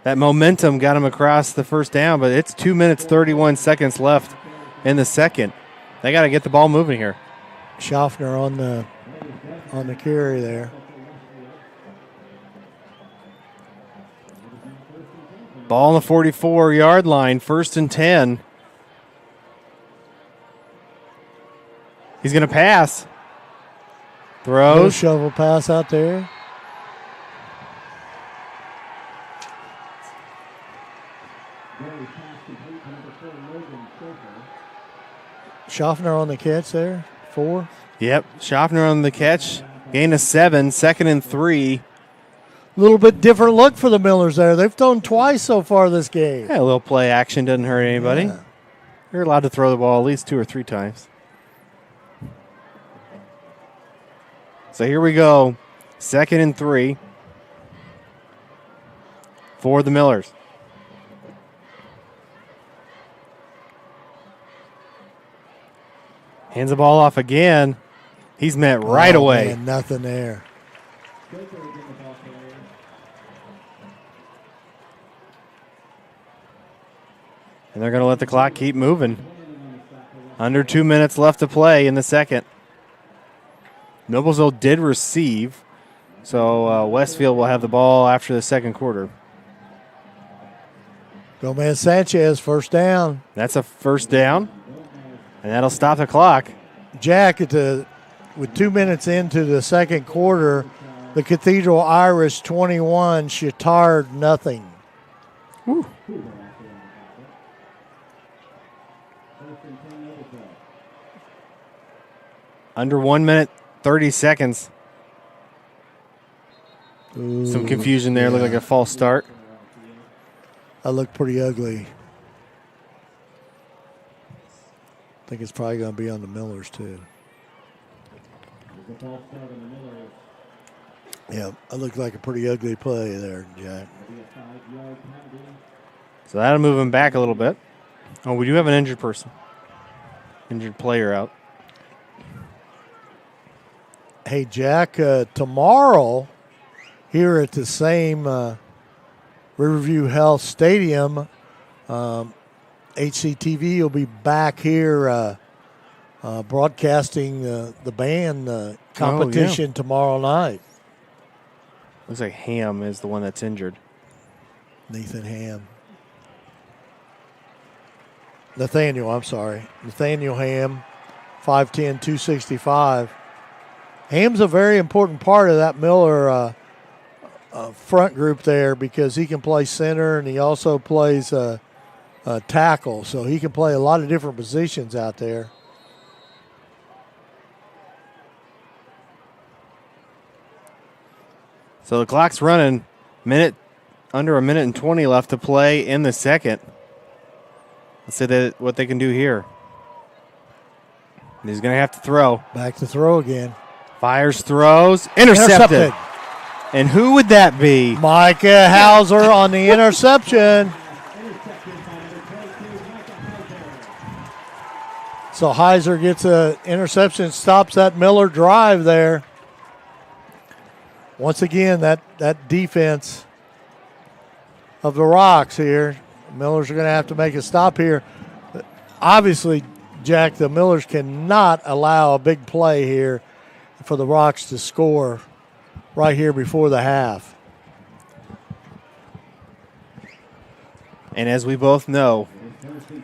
That momentum got him across the first down, but it's 2 minutes, 31 seconds left in the second. They got to get the ball moving here. Schaffner on the carry there. Ball on the 44-yard line, 1st and 10. He's going to pass. Throws. No shovel pass out there. Schaffner on the catch there, 4. Yep, Schaffner on the catch. Gain of 7, 2nd and 3. A little bit different look for the Millers there. They've thrown twice so far this game. Yeah, a little play action doesn't hurt anybody. Yeah. You're allowed to throw the ball at least 2 or 3 times. So here we go. 2nd and 3 for the Millers. Hands the ball off again. He's met right away. Man, nothing there. And they're going to let the clock keep moving. Under 2 minutes left to play in the second. Noblesville did receive, so Westfield will have the ball after the second quarter. Gomez Sanchez, 1st down. That's a 1st down, and that'll stop the clock. Jack, with 2 minutes into the second quarter, the Cathedral Irish 21, Chittard nothing. Whew. Under 1 minute, 30 seconds. Ooh, some confusion there. Looked like a false start. That looked pretty ugly. I think it's probably going to be on the Millers, too. Yeah, that looked like a pretty ugly play there, Jack. So that'll move him back a little bit. Oh, we do have an injured person. Injured player out. Hey, Jack, tomorrow here at the same Riverview Health Stadium, HCTV will be back here broadcasting the band competition tomorrow night. Looks like Ham is the one that's injured. Nathan Ham. Nathaniel Ham, 5'10", 265. Ham's a very important part of that Miller front group there because he can play center and he also plays tackle. So he can play a lot of different positions out there. So the clock's running. Under a minute and 20 left to play in the second. Let's see what they can do here. He's going to have to throw. Back to throw again. Fires, throws, intercepted. And who would that be? Micah Hauser on the interception. So Heiser gets an interception, stops that Miller drive there. Once again, that defense of the Rocks here. Millers are going to have to make a stop here. Obviously, Jack, the Millers cannot allow a big play here for the Rocks to score right here before the half. And as we both know,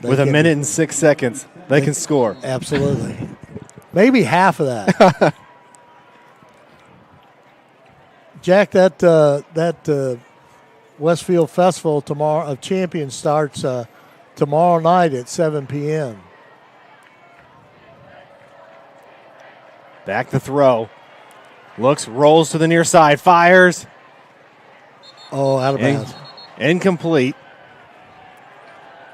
with a minute and 6 seconds, they can score. Absolutely. Maybe half of that. Jack, that Westfield Festival tomorrow of Champions starts tomorrow night at 7 p.m. Back to throw. Looks, rolls to the near side, fires. Oh, out of bounds. Incomplete.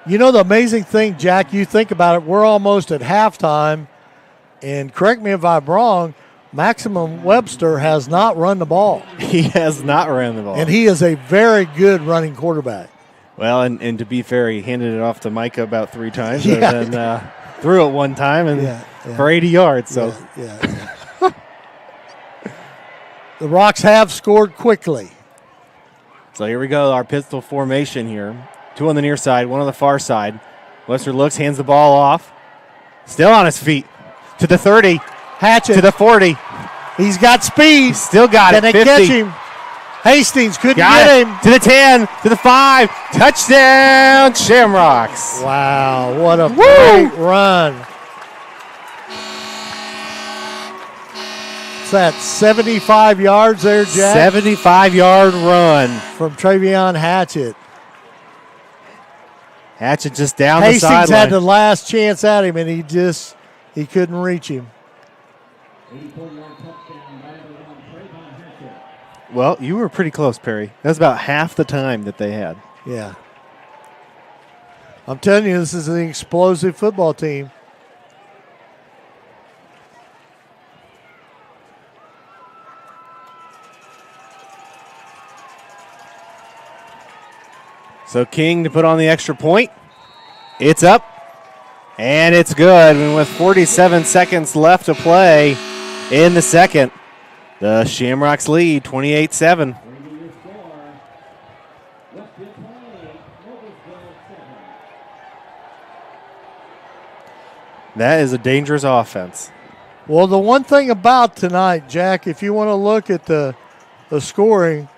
You know the amazing thing, Jack, you think about it, we're almost at halftime, and correct me if I'm wrong, Maximum Webster has not run the ball. He has not run the ball. And he is a very good running quarterback. Well, and to be fair, he handed it off to Micah about 3 times Yeah. and then threw it one time and for 80 yards. So Yeah. The Rocks have scored quickly. So here we go, our pistol formation here. 2 on the near side, 1 on the far side. Webster looks, hands the ball off. Still on his feet. To the 30. Hatchet. To the 40. He's got speed. He's still got Can it. they 50. catch him? Hastings couldn't Got get it. him. To the 10. To the 5. Touchdown, Shamrocks. Wow, what a great run. What's that, 75 yards there, Jack? 75-yard run. From Travion Hatchet. Hatchet just down Hastings the sideline. had the last chance at him, and he couldn't reach him. Well, you were pretty close, Perry. That was about half the time that they had. Yeah. I'm telling you, this is an explosive football team. So King to put on the extra point. It's up, and it's good. And with 47 seconds left to play in the second, the Shamrocks lead 28-7. That is a dangerous offense. Well, the one thing about tonight, Jack, if you want to look at the scoring,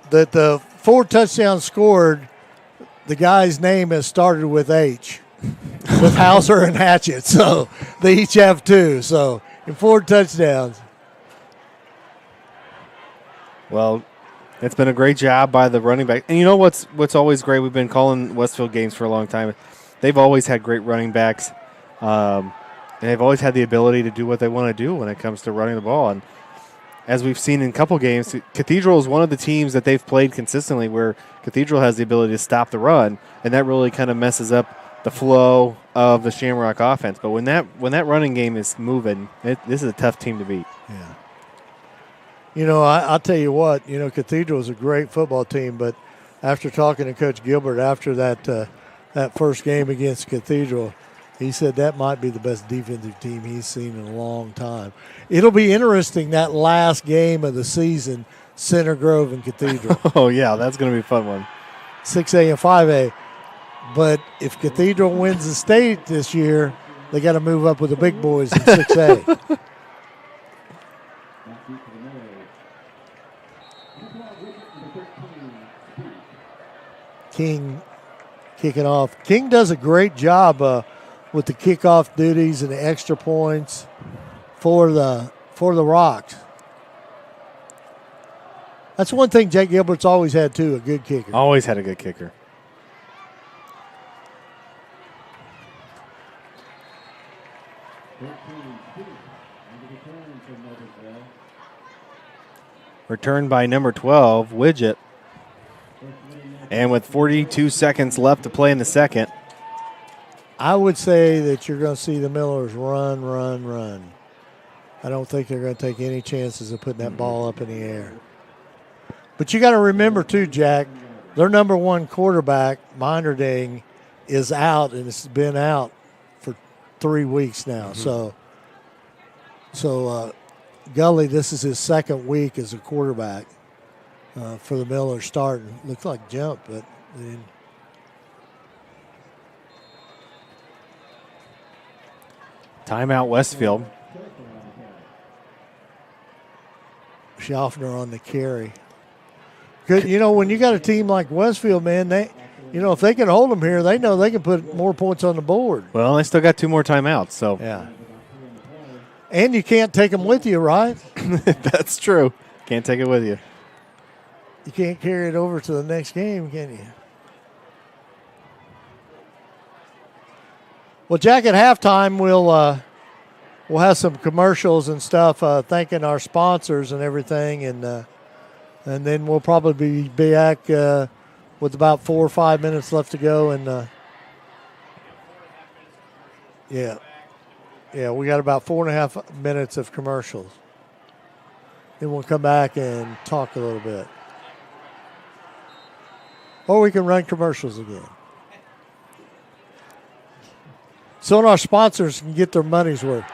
that the 4 touchdowns scored, the guy's name has started with H, with Hauser and Hatchet. So they each have 2. So in 4 touchdowns. Well, it's been a great job by the running back. And you know what's always great? We've been calling Westfield games for a long time. They've always had great running backs. And they've always had the ability to do what they want to do when it comes to running the ball. And as we've seen in a couple games, Cathedral is one of the teams that they've played consistently where Cathedral has the ability to stop the run, and that really kind of messes up the flow of the Shamrock offense. But when that running game is moving, this is a tough team to beat. Yeah. You know, I'll tell you what, Cathedral is a great football team, but after talking to Coach Gilbert after that first game against Cathedral, he said that might be the best defensive team he's seen in a long time. It'll be interesting, that last game of the season, Center Grove and Cathedral. Oh, yeah, that's going to be a fun one. 6A and 5A. But if Cathedral wins the state this year, they got to move up with the big boys in 6A. King kicking off. King does a great job with the kickoff duties and the extra points for the Rocks. That's one thing Jake Gilbert's always had, too, a good kicker. Always had a good kicker. Returned by number 12, Widget. And with 42 seconds left to play in the second, I would say that you're going to see the Millers run. I don't think they're going to take any chances of putting that ball up in the air. But you got to remember, too, Jack, their number one quarterback, Minderding, is out, and it's been out for 3 weeks now. So Gully, this is his second week as a quarterback for the Millers starting. Looks like jump, but they didn't. Timeout Westfield. Schaffner on the carry. Good, when you got a team like Westfield, man, they, if they can hold them here, they know they can put more points on the board. Well, they still got 2 more timeouts, so. Yeah. And you can't take them with you, right? That's true. Can't take it with you. You can't carry it over to the next game, can you? Well, Jack, at halftime, we'll have some commercials and stuff, thanking our sponsors and everything, and then we'll probably be back with about 4 or 5 minutes left to go, and yeah, we got about 4.5 minutes of commercials. Then we'll come back and talk a little bit, or we can run commercials again. So our sponsors can get their money's worth.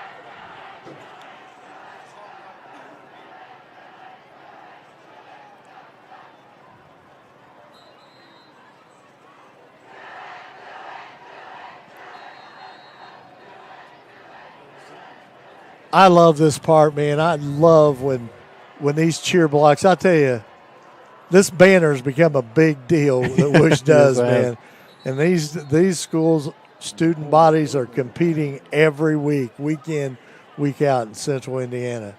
I love this part, man. I love when these cheer blocks. I tell you, this banner's become a big deal that Wish does, man. And these schools, student bodies are competing every week, week in, week out in Central Indiana.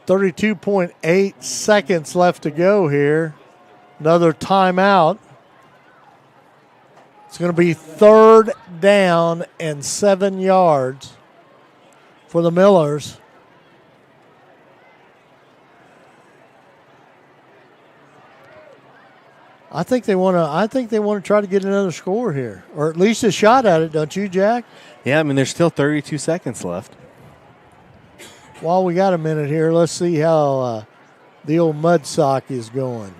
32.8 seconds left to go here. Another timeout. It's going to be 3rd down and 7 yards for the Millers. I think they want to try to get another score here, or at least a shot at it, don't you, Jack? Yeah, I mean, there's still 32 seconds left. While we got a minute here, let's see how the old mud sock is going.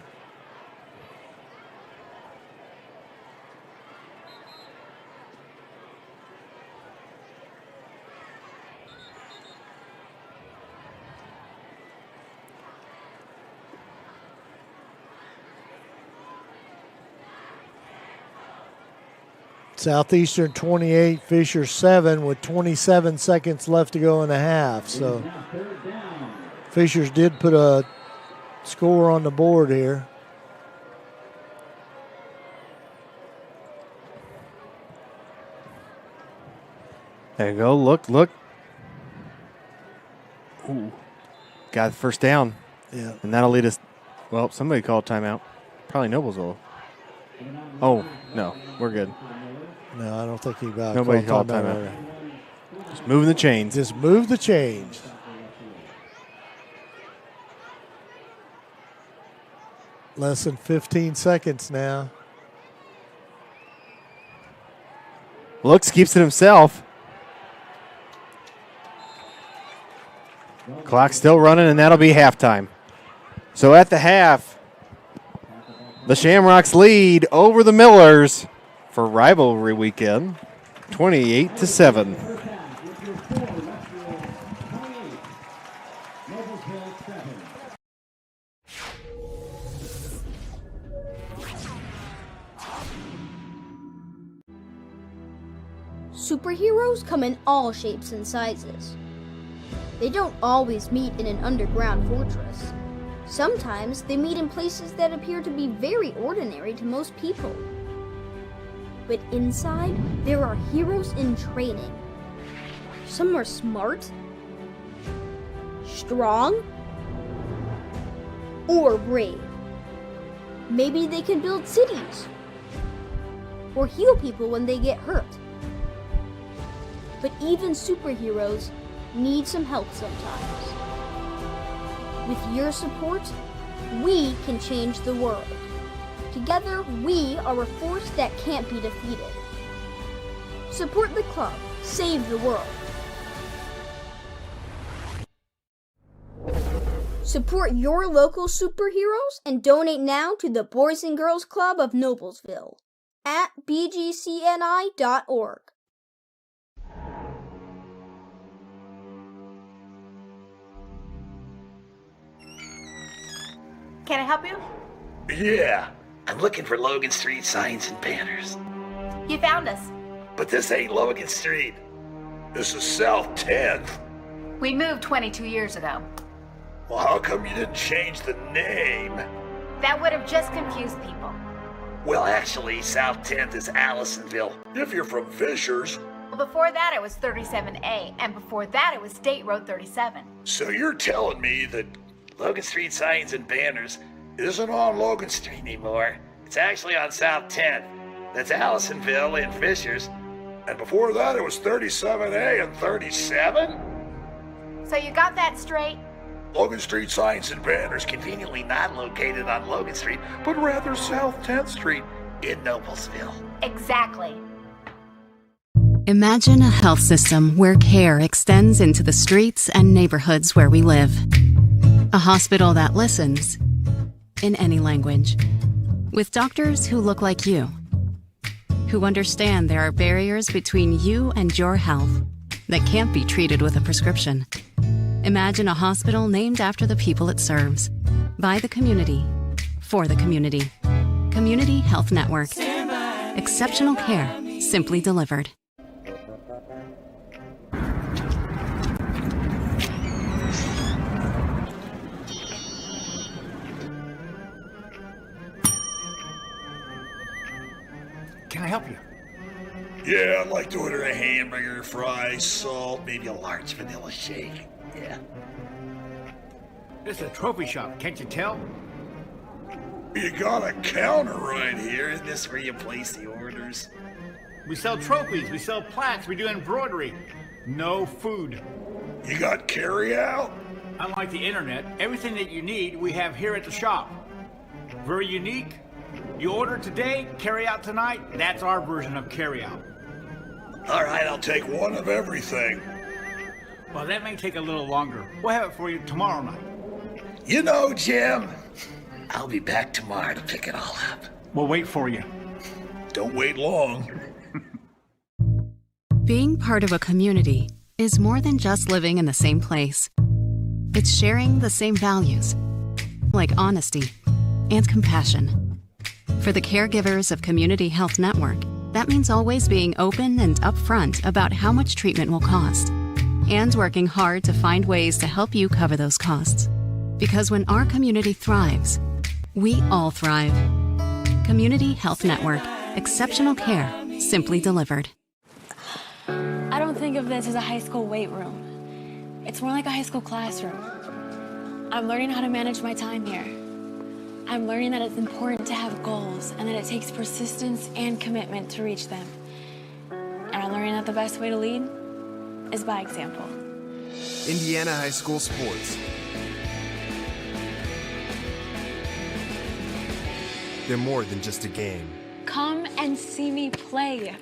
Southeastern 28, Fisher 7 with 27 seconds left to go in the half. So Fishers did put a score on the board here. There you go. Look. Ooh. Got the first down. Yeah. And that'll lead us. Well, somebody called timeout. Probably Noblesville. Oh, no. We're good. No, I don't think he Nobody called timeout. Just moving the chains. Just move the chains. Less than 15 seconds now. Looks, keeps it himself. Clock still running, and that'll be halftime. So at the half, the Shamrocks lead over the Millers for rivalry weekend, 28-7. Superheroes come in all shapes and sizes. They don't always meet in an underground fortress. Sometimes they meet in places that appear to be very ordinary to most people. But inside, there are heroes in training. Some are smart, strong, or brave. Maybe they can build cities or heal people when they get hurt. But even superheroes need some help sometimes. With your support, we can change the world. Together, we are a force that can't be defeated. Support the club. Save the world. Support your local superheroes and donate now to the Boys and Girls Club of Noblesville at bgcni.org. Can I help you? Yeah, I'm looking for Logan Street signs and banners. You found us. But this ain't Logan Street. This is South 10th. We moved 22 years ago. Well, how come you didn't change the name? That would have just confused people. Well, actually, South 10th is Allisonville. If you're from Fishers. Before that, it was 37A, and before that, it was State Road 37. So you're telling me that Logan Street signs and banners isn't on Logan Street anymore. It's actually on South 10th. That's Allisonville and Fishers. And before that, it was 37A and 37? So you got that straight? Logan Street signs and banners conveniently not located on Logan Street, but rather South 10th Street in Noblesville. Exactly. Imagine a health system where care extends into the streets and neighborhoods where we live. A hospital that listens in any language, with doctors who look like you, who understand there are barriers between you and your health that can't be treated with a prescription. Imagine a hospital named after the people it serves, by the community, for the community. Community Health Network. Exceptional care, simply delivered. Can I help you? Yeah, I'd like to order a hamburger, fries, salt, maybe a large vanilla shake. Yeah. This is a trophy shop, can't you tell? You got a counter right here. Isn't this where you place the orders? We sell trophies, we sell plaques, we do embroidery. No food. You got carry out? Unlike the internet, everything that you need we have here at the shop. Very unique. You order today, carry out tonight. That's our version of carry out. All right, I'll take one of everything. Well, that may take a little longer. We'll have it for you tomorrow night. You know, Jim, I'll be back tomorrow to pick it all up. We'll wait for you. Don't wait long. Being part of a community is more than just living in the same place. It's sharing the same values, like honesty and compassion. For the caregivers of Community Health Network, that means always being open and upfront about how much treatment will cost, and working hard to find ways to help you cover those costs. Because when our community thrives, we all thrive. Community Health Network. Exceptional care, simply delivered. I don't think of this as a high school weight room. It's more like a high school classroom. I'm learning how to manage my time here. I'm learning that it's important to have goals and that it takes persistence and commitment to reach them. And I'm learning that the best way to lead is by example. Indiana High School Sports. They're more than just a game. Come and see me play.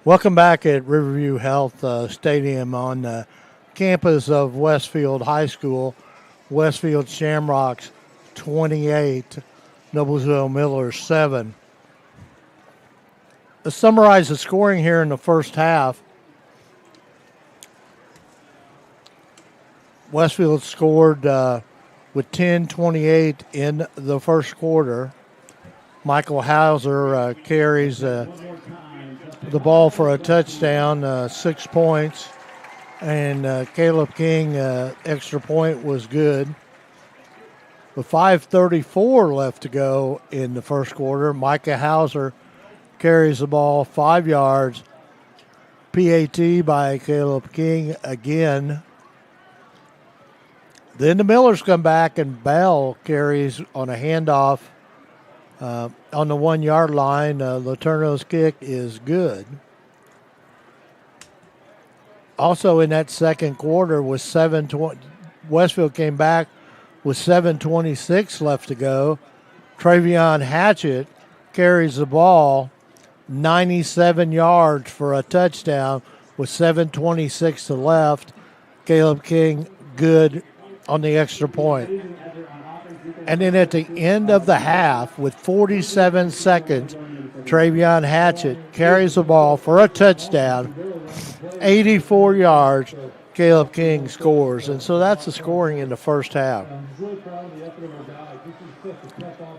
Welcome back at Riverview Health Stadium on the campus of Westfield High School. Westfield Shamrocks 28, Noblesville Millers 7. Let's summarize the scoring here in the first half. Westfield scored with 10-28 in the first quarter. Michael Hauser carries the ball for a touchdown, 6 points. And Caleb King, extra point was good. With 5:34 left to go in the first quarter, Micah Hauser carries the ball 5 yards. PAT by Caleb King again. Then the Millers come back and Bell carries on a handoff on the 1 yard line. Laterno's kick is good. Also in that second quarter with 7:20, Westfield came back with 7:26 left to go. Travion Hatchett carries the ball 97 yards for a touchdown with 7:26 to left. Caleb King good on the extra point. And then at the end of the half, with 47 seconds, Travion Hatchett carries the ball for a touchdown, 84 yards. Caleb King scores. And so that's the scoring in the first half.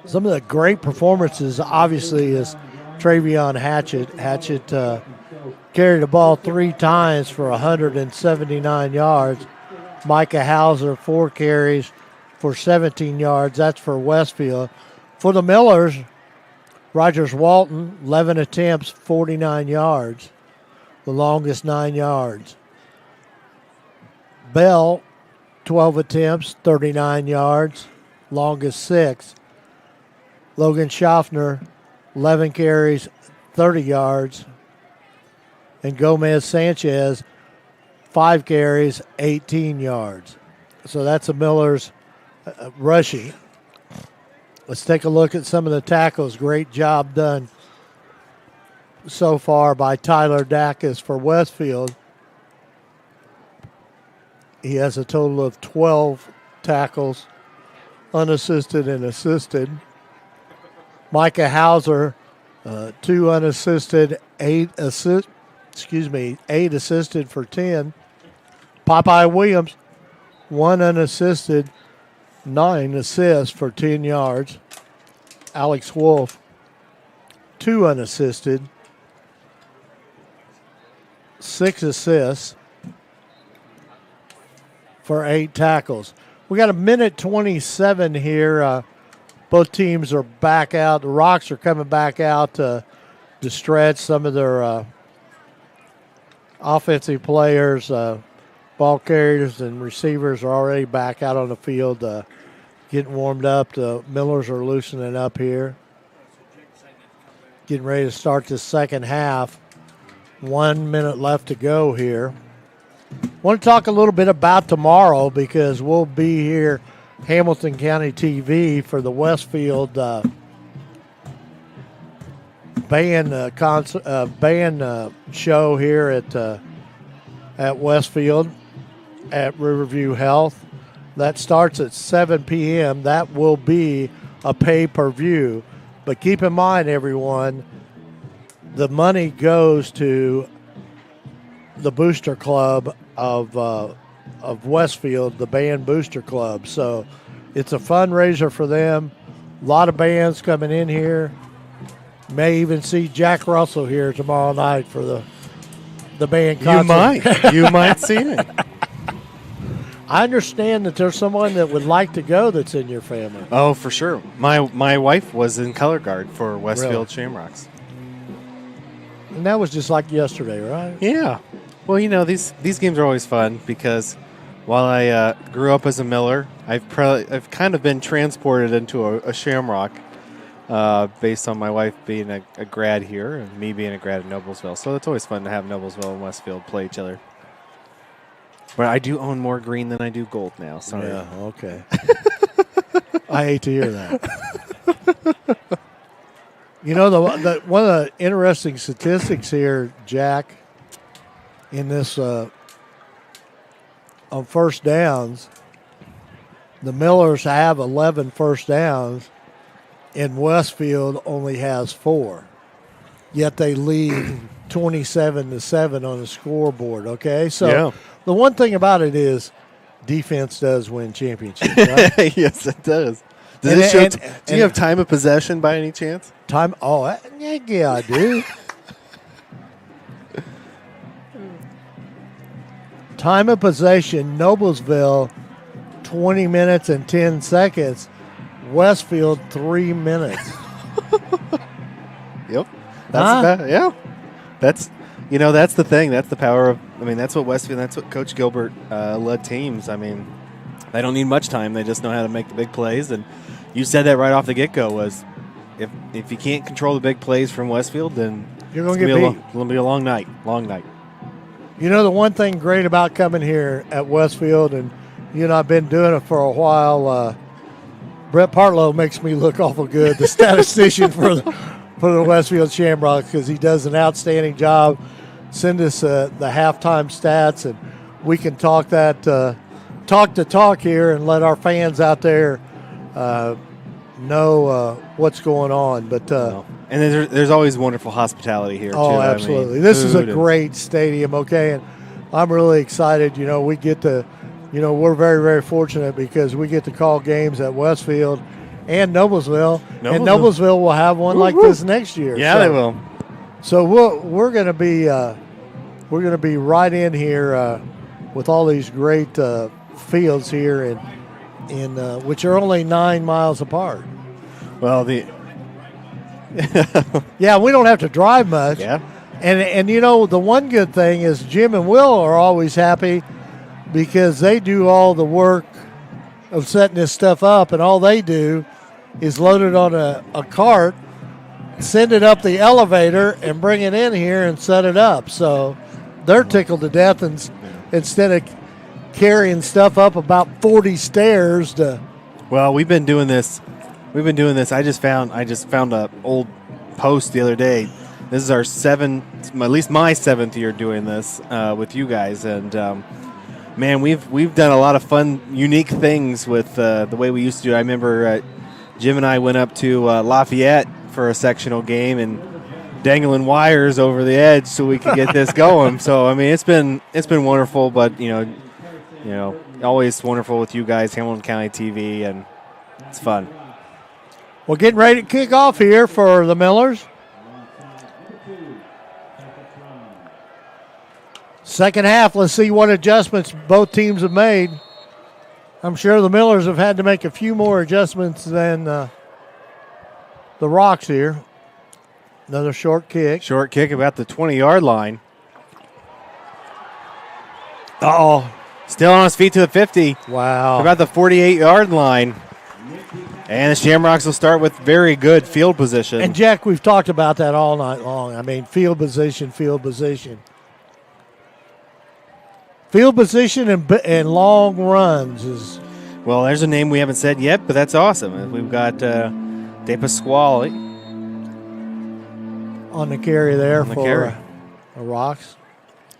Some of the great performances, obviously, is Travion Hatchett. Hatchett carried the ball 3 times for 179 yards. Micah Hauser, 4 carries for 17 yards. That's for Westfield. For the Millers, Rogers Walton, 11 attempts, 49 yards. The longest 9 yards. Bell, 12 attempts, 39 yards. Longest 6. Logan Schaffner, 11 carries, 30 yards. And Gomez Sanchez, 5 carries, 18 yards. So that's the Millers rushing. Let's take a look at some of the tackles. Great job done so far by Tyler Dacus for Westfield. He has a total of 12 tackles, unassisted and assisted. Micah Hauser, 2 unassisted, 8 assisted for 10. Popeye Williams, 1 unassisted, 9 assists for 10 yards. Alex Wolf, 2 unassisted, 6 assists for 8 tackles. We got a minute 27 here. Both teams are back out. The Rocks are coming back out to stretch. Some of their offensive players, ball carriers and receivers are already back out on the field getting warmed up. The Millers are loosening up here. Getting ready to start the second half. 1 minute left to go here. Want to talk a little bit about tomorrow because we'll be here, Hamilton County TV, for the Westfield band show here at Westfield at Riverview Health. That starts at 7 p.m. That will be a pay-per-view. But keep in mind, everyone, the money goes to the Booster Club of Westfield, the band Booster Club. So it's a fundraiser for them. A lot of bands coming in here. May even see Jack Russell here tomorrow night for the band concert. You might see it. I understand that there's someone that would like to go that's in your family. Oh, for sure. My wife was in color guard for Westfield Shamrocks. And that was just like yesterday, right? Yeah. Well, you know, these games are always fun because while I grew up as a Miller, I've kind of been transported into a Shamrock based on my wife being a grad here and me being a grad at Noblesville. So it's always fun to have Noblesville and Westfield play each other. But I do own more green than I do gold now. Sorry. Yeah, okay. I hate to hear that. You know, the one of the interesting statistics here, Jack, in this on first downs, the Millers have 11 first downs, and Westfield only has 4. Yet they lead 27-7 on the scoreboard. Okay, so the one thing about it is defense does win championships. Right? Yes, it does. Do you have time of possession by any chance? Time? Oh, yeah, I do. Time of possession, Noblesville, 20 minutes and 10 seconds. Westfield, 3 minutes. Yep. That's that's the thing. That's the power of. I mean, that's what Westfield. That's what Coach Gilbert led teams. I mean, they don't need much time. They just know how to make the big plays. And you said that right off the get-go was, if you can't control the big plays from Westfield, then you're going to get beat. It's going to be a long night. Long night. You know, the one thing great about coming here at Westfield, and you know, I've been doing it for a while. Brett Partlow makes me look awful good, the statistician for the Westfield Shamrocks, because he does an outstanding job. Send us the halftime stats, and we can talk talk here and let our fans out there know what's going on. But and there's always wonderful hospitality here. Oh, too. absolutely! I mean, this is a great stadium. Okay, and I'm really excited. You know, we get to. You know, we're very, very fortunate because we get to call games at Westfield and Noblesville. And Noblesville will have one like this next year. Yeah, they will. So we're going to be right in here with all these great fields here in which are only 9 miles apart. Well, yeah, we don't have to drive much. Yeah. And you know, the one good thing is Jim and Will are always happy, because they do all the work of setting this stuff up, and all they do is load it on a cart, send it up the elevator, and bring it in here and set it up. So they're tickled to death, and instead of carrying stuff up about 40 stairs to. Well, we've been doing this. I just found a old post the other day. This is our at least my 7th year doing this with you guys, and. Man, we've done a lot of fun, unique things with the way we used to do. I remember Jim and I went up to Lafayette for a sectional game and dangling wires over the edge so we could get this going. So I mean, it's been wonderful, but you know, always wonderful with you guys, Hamilton County TV, and it's fun. We're getting ready to kick off here for the Millers. Second half, let's see what adjustments both teams have made. I'm sure the Millers have had to make a few more adjustments than the Rocks here. Another short kick. Short kick about the 20-yard line. Uh-oh. Still on his feet to the 50. Wow. About the 48-yard line. And the Shamrocks will start with very good field position. And, Jack, we've talked about that all night long. I mean, field position. Field position and long runs is. Well, there's a name we haven't said yet, but that's awesome. We've got De Pasquale on the carry there for the Rocks.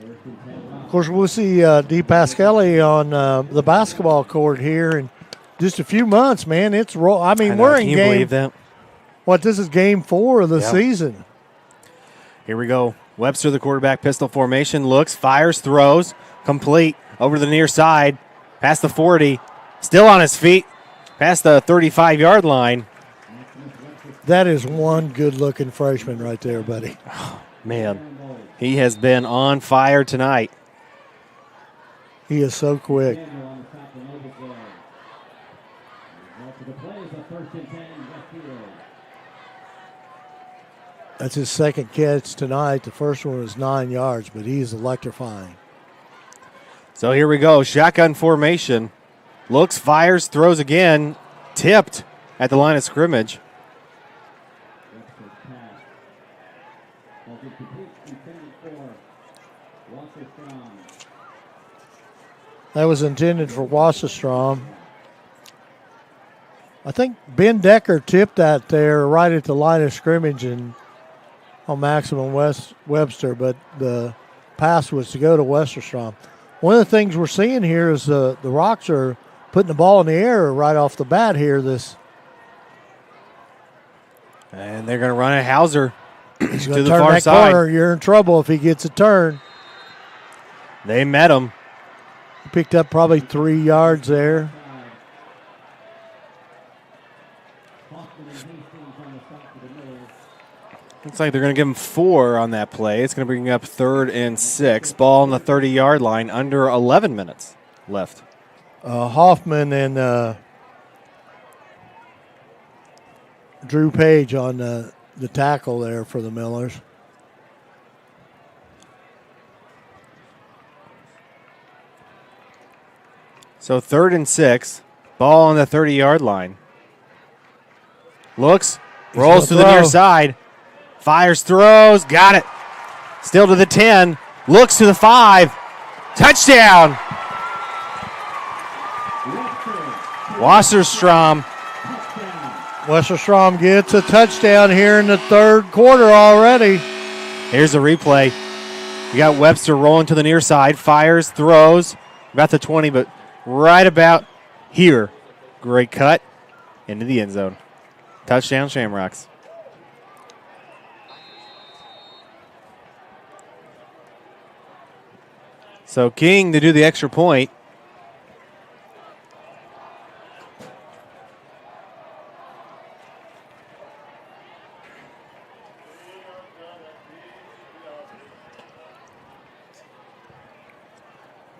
Of course, we'll see De Pasquale on the basketball court here in just a few months, man. It's I mean, we're in game. Can you believe that? This is game 4 of the season. Here we go. Webster, the quarterback, pistol formation, looks, fires, throws. Complete over to the near side, past the 40, still on his feet, past the 35-yard line. That is one good-looking freshman right there, buddy. Oh, man, he has been on fire tonight. He is so quick. That's his second catch tonight. The first one was 9 yards, but he's electrifying. So here we go. Shotgun formation. Looks, fires, throws again. Tipped at the line of scrimmage. That was intended for Wasserstrom. I think Ben Decker tipped that there right at the line of scrimmage and on Maximum Webster, but the pass was to go to Westerstrom. One of the things we're seeing here is the Rocks are putting the ball in the air right off the bat here. And they're going to run a Hauser He's to going the to turn far that side. corner. You're in trouble if he gets a turn. They met him. Picked up probably 3 yards there. Looks like they're going to give him 4 on that play. It's going to bring up 3rd and 6. Ball on the 30-yard line, under 11 minutes left. Hoffman and Drew Page on the tackle there for the Millers. So 3rd and 6. Ball on the 30-yard line. Looks, rolls to the near side. Fires, throws, got it. Still to the 10. Looks to the 5. Touchdown. Wasserstrom. Westerstrom gets a touchdown here in the 3rd quarter already. Here's a replay. You got Webster rolling to the near side. Fires, throws. About the 20, but right about here. Great cut into the end zone. Touchdown, Shamrocks. So King to do the extra point.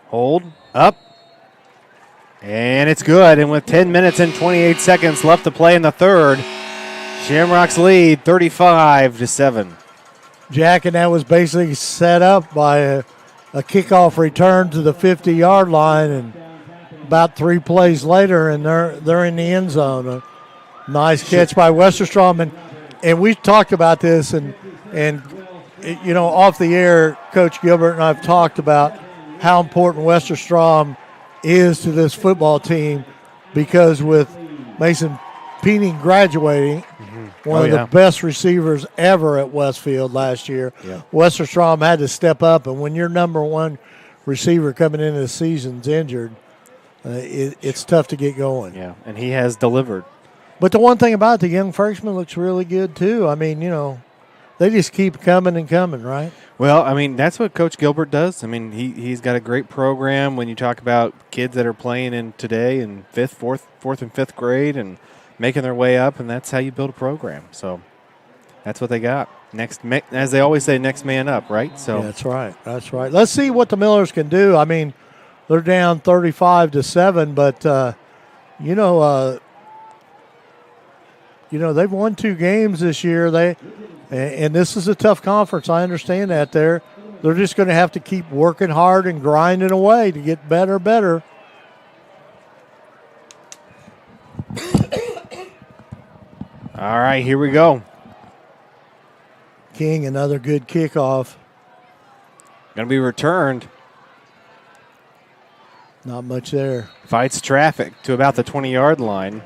Hold, up, and it's good. And with 10 minutes and 28 seconds left to play in the 3rd, Shamrocks lead 35-7. Jack, and that was basically set up by a kickoff return to the 50-yard line, and about 3 plays later, and they're in the end zone. A nice catch by Westerstrom, and we talked about this, and you know, off the air, Coach Gilbert and I have talked about how important Westerstrom is to this football team, because with Mason Peening graduating, one of the best receivers ever at Westfield last year. Yeah. Westerstrom had to step up, and when your number 1 receiver coming into the season's injured, it's tough to get going. Yeah, and he has delivered. But the one thing about the young freshman looks really good too. I mean, you know, they just keep coming and coming, right? Well, I mean, that's what Coach Gilbert does. I mean, he's got a great program when you talk about kids that are playing in today in fourth and fifth grade and making their way up, and that's how you build a program. So that's what they got. As they always say, next man up, right? So yeah, that's right. That's right. Let's see what the Millers can do. I mean, they're down 35-7, but they've won 2 games this year. And this is a tough conference. I understand that. They're just going to have to keep working hard and grinding away to get better. All right, here we go. King, another good kickoff. Going to be returned. Not much there. Fights traffic to about the 20-yard line.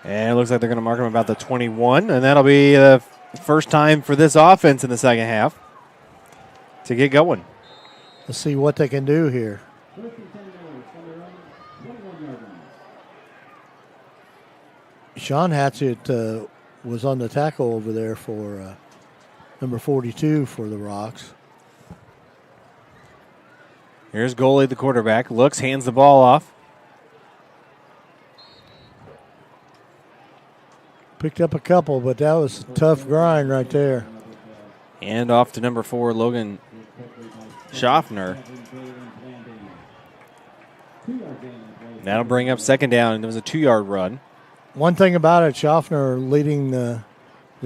And it looks like they're going to mark him about the 21, and that'll be the first time for this offense in the second half to get going. Let's see what they can do here. Sean Hatchett was on the tackle over there for number 42 for the Rocks. Here's goalie, the quarterback. Looks, hands the ball off. Picked up a couple, but that was a tough grind right there. And off to number 4, Logan Schaffner. That'll bring up second down, and it was a 2-yard run. One thing about it, Schaffner leading the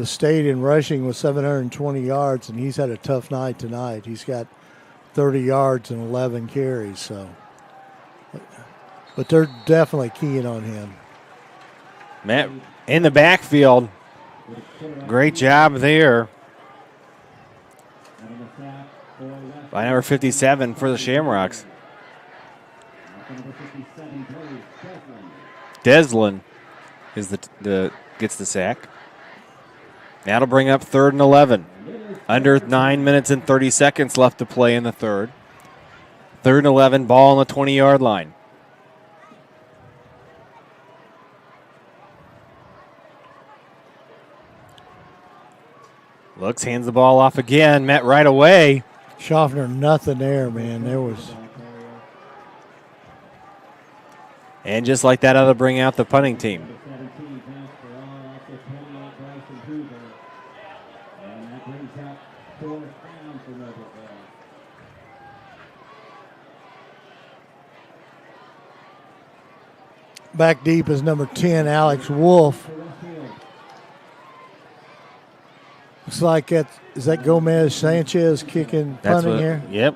state in rushing with 720 yards, and he's had a tough night tonight. He's got 30 yards and 11 carries. So, but they're definitely keying on him. Matt in the backfield. Great job there by number 57 for the Shamrocks. Deslin is the gets the sack. That'll bring up 3rd and 11. Under 9 minutes and 30 seconds left to play in the third. 3rd and 11, ball on the 20-yard line. Looks, hands the ball off again, met right away. Schaffner, nothing there, man. There was. And just like that, that'll bring out the punting team. Back deep is number 10, Alex Wolf. Looks like is that Gomez Sanchez kicking, punting here? Yep.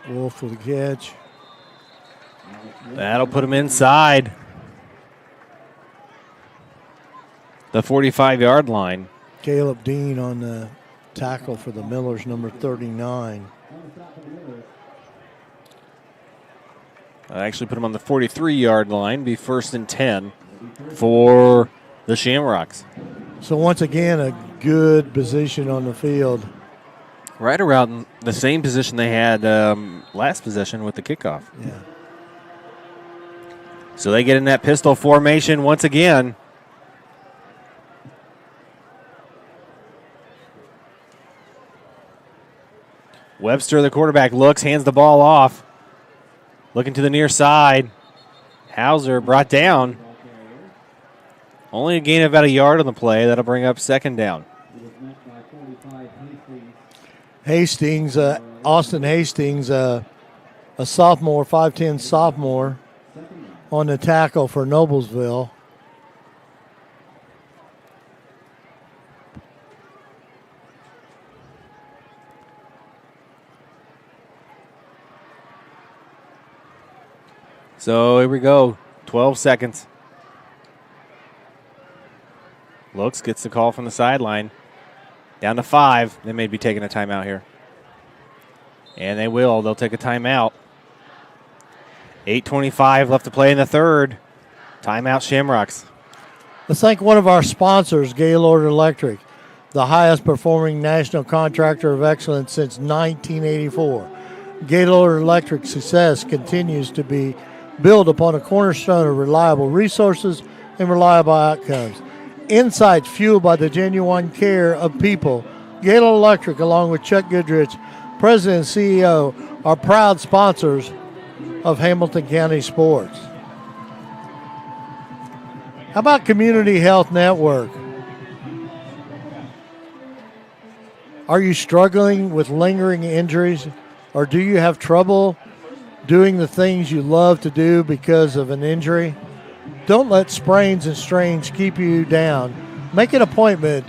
Wolf with a catch. That'll put him inside the 45-yard line. Caleb Dean on the tackle for the Millers, number 39. I actually put him on the 43-yard line, be 1st and 10 for the Shamrocks. So once again, a good position on the field. Right around the same position they had last possession with the kickoff. Yeah. So they get in that pistol formation once again. Webster, the quarterback, looks, hands the ball off. Looking to the near side. Hauser brought down. Only a gain of about a yard on the play. That'll bring up 2nd down. Hastings, Austin Hastings, a sophomore, 5'10 sophomore, on the tackle for Noblesville. So here we go, 12 seconds. Looks, gets the call from the sideline. Down to 5. They may be taking a timeout here. And they will. They'll take a timeout. 8:25 left to play in the third. Timeout, Shamrocks. Let's thank one of our sponsors, Gaylord Electric, the highest performing national contractor of excellence since 1984. Gaylord Electric's success continues to be built upon a cornerstone of reliable resources and reliable outcomes. Insights fueled by the genuine care of people. Gaylord Electric, along with Chuck Goodrich, President and CEO, are proud sponsors of Hamilton County sports. How about Community Health Network? Are you struggling with lingering injuries, or do you have trouble doing the things you love to do because of an injury? Don't let sprains and strains keep you down. Make an appointment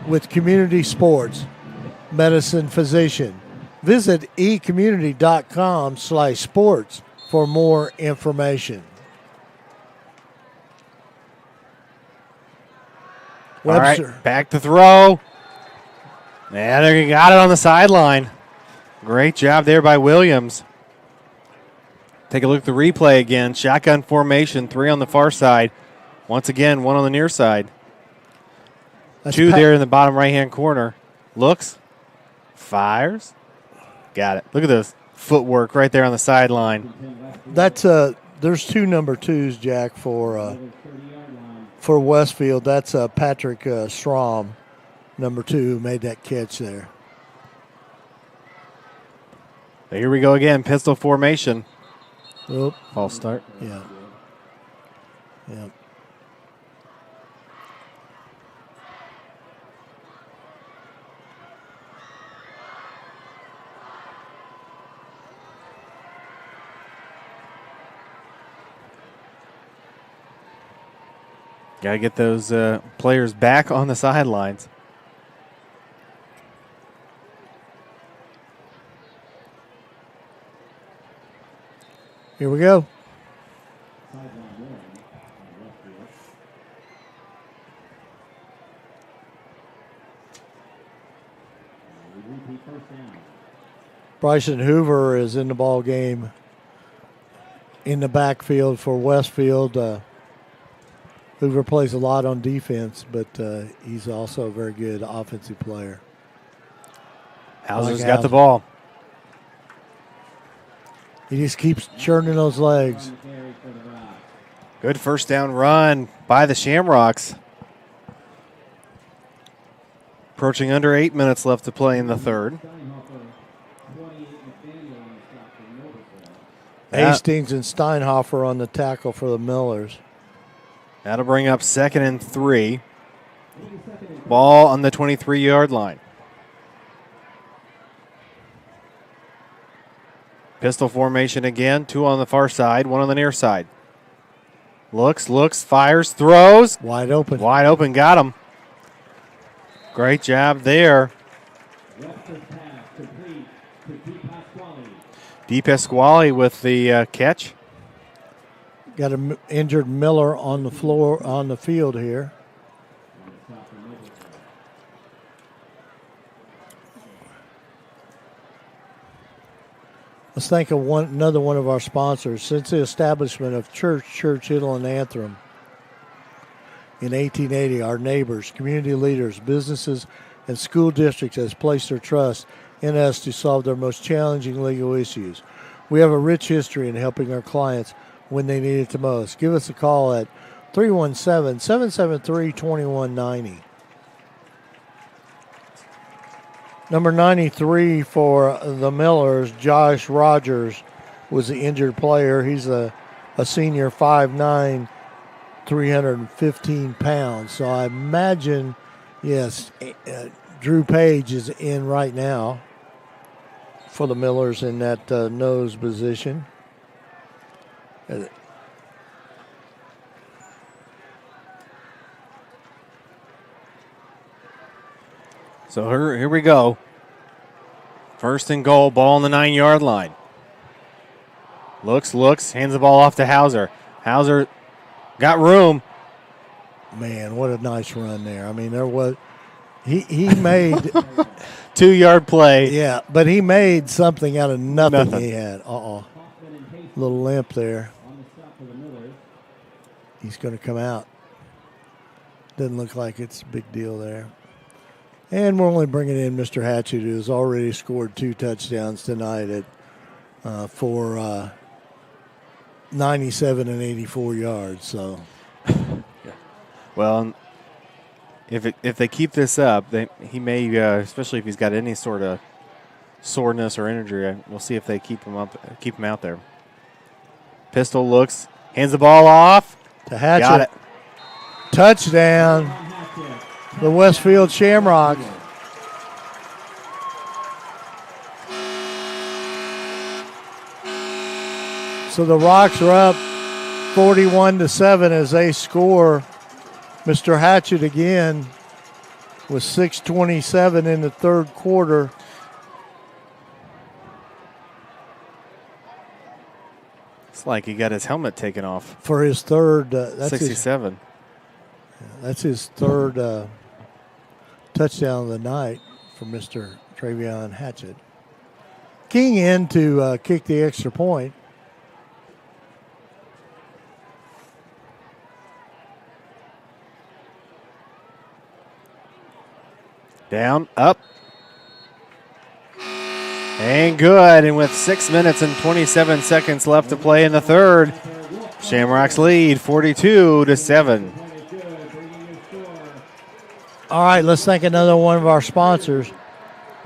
with Community Sports Medicine Physician. Visit ecommunity.com/sports for more information. All Webster. right, back to throw. And they got it on the sideline. Great job there by Williams. Take a look at the replay again. Shotgun formation, 3 on the far side. Once again, 1 on the near side. That's 2 there in the bottom right-hand corner. Looks, fires. Got it. Look at this footwork right there on the sideline. That's there's 2 number 2s, Jack, for Westfield. That's Patrick Strom, number 2, who made that catch there. So here we go again, pistol formation. Oop. False start. Yeah. Yeah. Got to get those players back on the sidelines. Here we go. Bryson Hoover is in the ball game in the backfield for Westfield. Hoover plays a lot on defense, but he's also a very good offensive player. Hauser's got the ball. He just keeps churning those legs. Good first down run by the Shamrocks. Approaching under 8 minutes left to play in the third. Hastings and Steinhofer on the tackle for the Millers. That'll bring up 2nd and 3. Ball on the 23-yard line. Pistol formation again. 2 on the far side, 1 on the near side. Looks, fires, throws. Wide open. Wide open, got him. Great job there. DePasquale with the catch. Got an injured Miller on the floor, on the field here. Let's thank another one of our sponsors. Since the establishment of Churchill, and Antrim in 1880, our neighbors, community leaders, businesses, and school districts has placed their trust in us to solve their most challenging legal issues. We have a rich history in helping our clients when they need it the most. Give us a call at 317-773-2190. Number 93 for the Millers, Josh Rogers, was the injured player. He's a senior, 5'9", 315 pounds. So I imagine, yes, Drew Page is in right now for the Millers in that nose position. So here we go. 1st and goal, ball on the 9-yard line. Looks, hands the ball off to Hauser. Hauser got room. Man, what a nice run there. I mean, there was he made 2-yard play. Yeah, but he made something out of nothing. He had. Little limp there. He's going to come out. Doesn't look like it's a big deal there. And we're only bringing in Mr. Hatchett, who has already scored 2 touchdowns tonight for 97 and 84 yards. So, well, if they keep this up, he may, especially if he's got any sort of soreness or injury. We'll see if they keep him out there. Pistol looks, hands the ball off to Hatchett. Got it. Touchdown. The Westfield Shamrocks. So the Rocks are up 41-7 as they score. Mr. Hatchett again with 6:27 in the third quarter. It's like he got his helmet taken off. For his third. That's 67. That's his third touchdown of the night for Mr. Travion Hatchett. King in to kick the extra point. Down, up, and good. And with 6 minutes and 27 seconds left to play in the third, Shamrocks lead 42-7. All right, let's thank another one of our sponsors,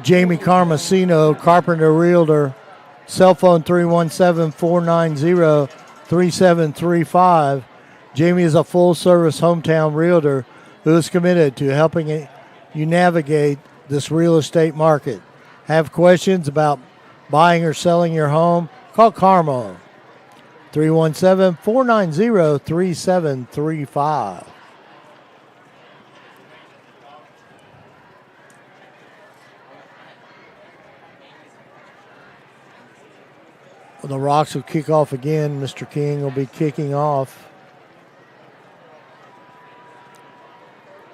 Jamie Carmesino, Carpenter Realtor, cell phone 317-490-3735. Jamie is a full-service hometown realtor who is committed to helping you navigate this real estate market. Have questions about buying or selling your home? Call Carmo, 317-490-3735. The Rocks will kick off again. Mr. King will be kicking off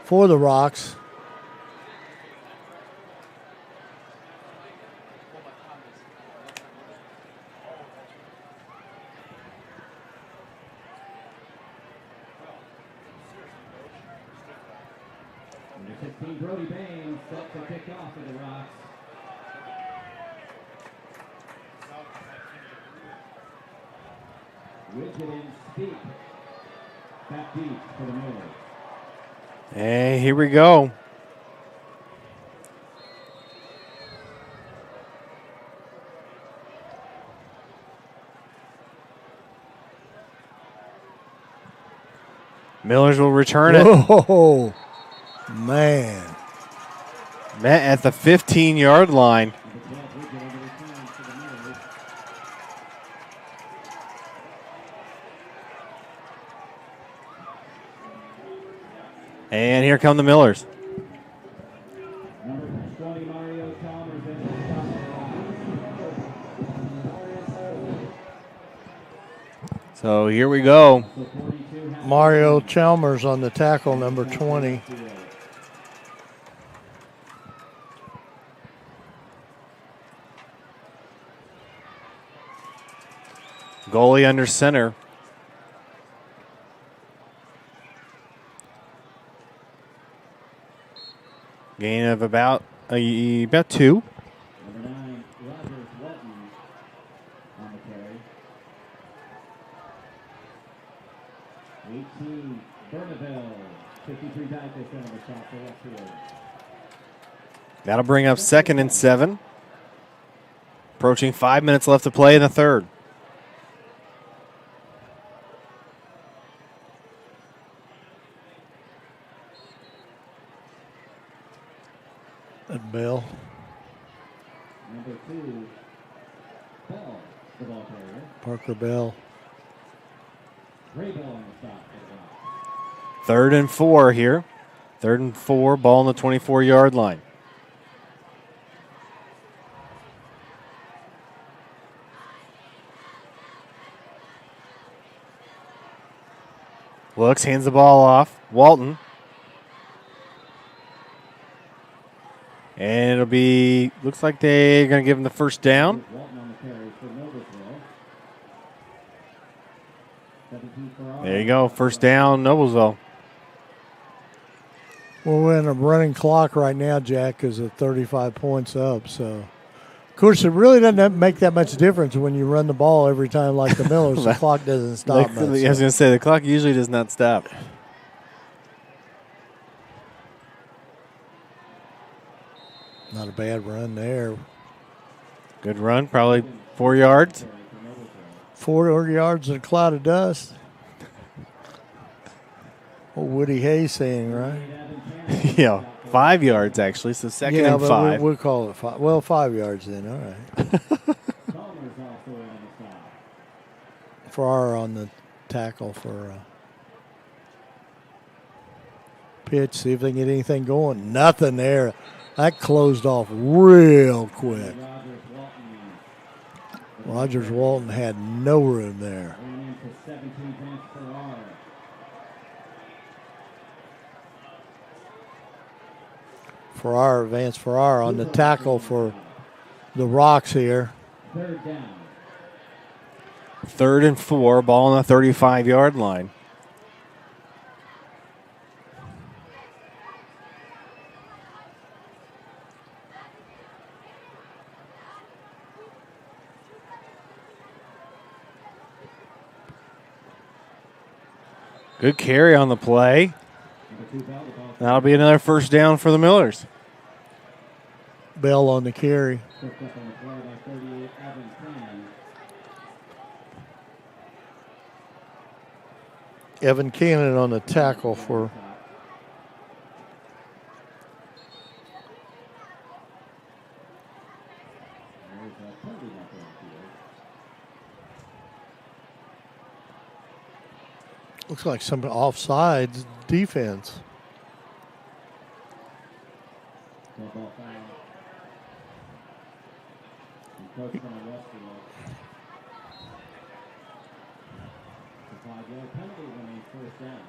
for the Rocks. Number 16, Brody Bain, set to kick off for the Rocks. Widget and Speak. Back deep for the Millers. And here we go. Millers will return it. Whoa, man. Met at the 15-yard line. And here come the Millers. Number 20, Mario Chalmers in the So here we go. Mario Chalmers on the tackle, number 20. Goalie under center. Gain of about 2. Number 9, Rogers Walton on the carry. 18, Bernaville. 53 Dyke on the shot for Westfield. That'll bring up 2nd and 7. Approaching 5 minutes left to play in the third. And Bell. Number 2, Bell, the ball carrier. Parker Bell. Ray Bell on the stop for the Rocks. 3rd and 4 here. 3rd and 4, ball on the 24-yard line. Looks, hands the ball off. Walton. And it'll be, looks like they're going to give him the first down. Walton on the carry for Noblesville. 17 for all. There you go, first down, Noblesville. Well, we're in a running clock right now, Jack, because of 35 points up. So, of course, it really doesn't make that much difference when you run the ball every time like the Millers. The clock doesn't stop much. I was going to say, the clock usually does not stop. Not a bad run there. Good run, probably 4 yards. 4 yards in a cloud of dust. What Woody Hayes saying, right? Yeah, 5 yards actually, so 2nd and 5. We'll call it 5. Well, 5 yards then, all right. Farrar on the tackle for pitch, see if they can get anything going. Nothing there. That closed off real quick. Rogers Walton had no room there. Vance Farrar on the tackle for the Rocks here. 3rd down. 3rd and 4, ball on the 35-yard line. Good carry on the play. That'll be another first down for the Millers. Bell on the carry. Evan Cannon on the tackle for looks like some offsides defense. 5-yard penalty when a first down.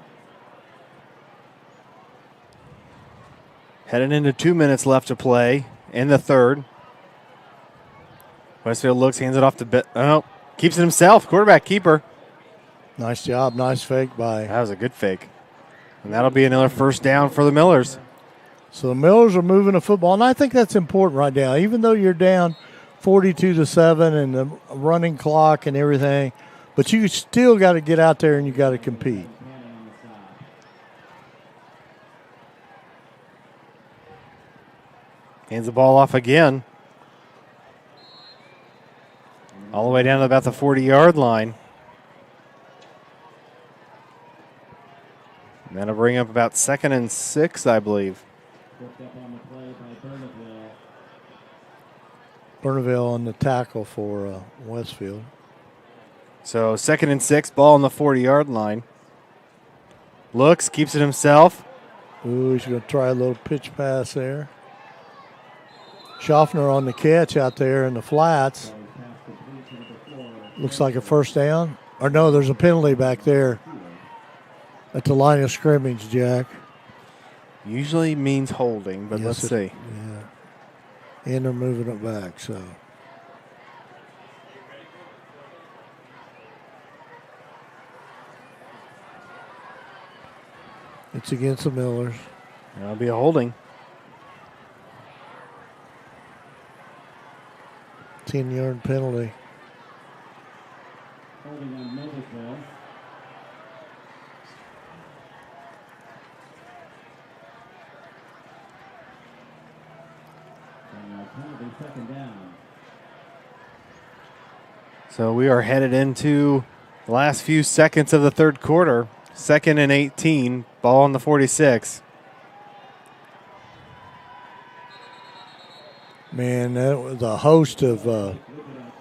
Heading into 2 minutes left to play in the third. Westfield looks, hands it off to keeps it himself. Quarterback keeper. Nice job. Nice fake by. That was a good fake. And that'll be another first down for the Millers. So the Millers are moving the football, and I think that's important right now. Even though you're down 42-7 and the running clock and everything, but you still got to get out there and you got to compete. Hands the ball off again. All the way down to about the 40-yard line. And that'll bring up about 2nd and 6, I believe. Burneville on the tackle for Westfield. So 2nd and 6, ball on the 40-yard line. Looks, keeps it himself. Ooh, he's going to try a little pitch pass there. Schaffner on the catch out there in the flats. Looks like a first down. Or no, there's a penalty back there at the line of scrimmage, Jack. Usually means holding, but Yes, let's see. Yeah. And they're moving it back, so. It's against the Millers. That'll be a holding. 10-yard penalty. Holding on Noblesville. Penalty, second down. So we are headed into the last few seconds of the third quarter. 2nd and 18, ball on the 46. Man, that was a host of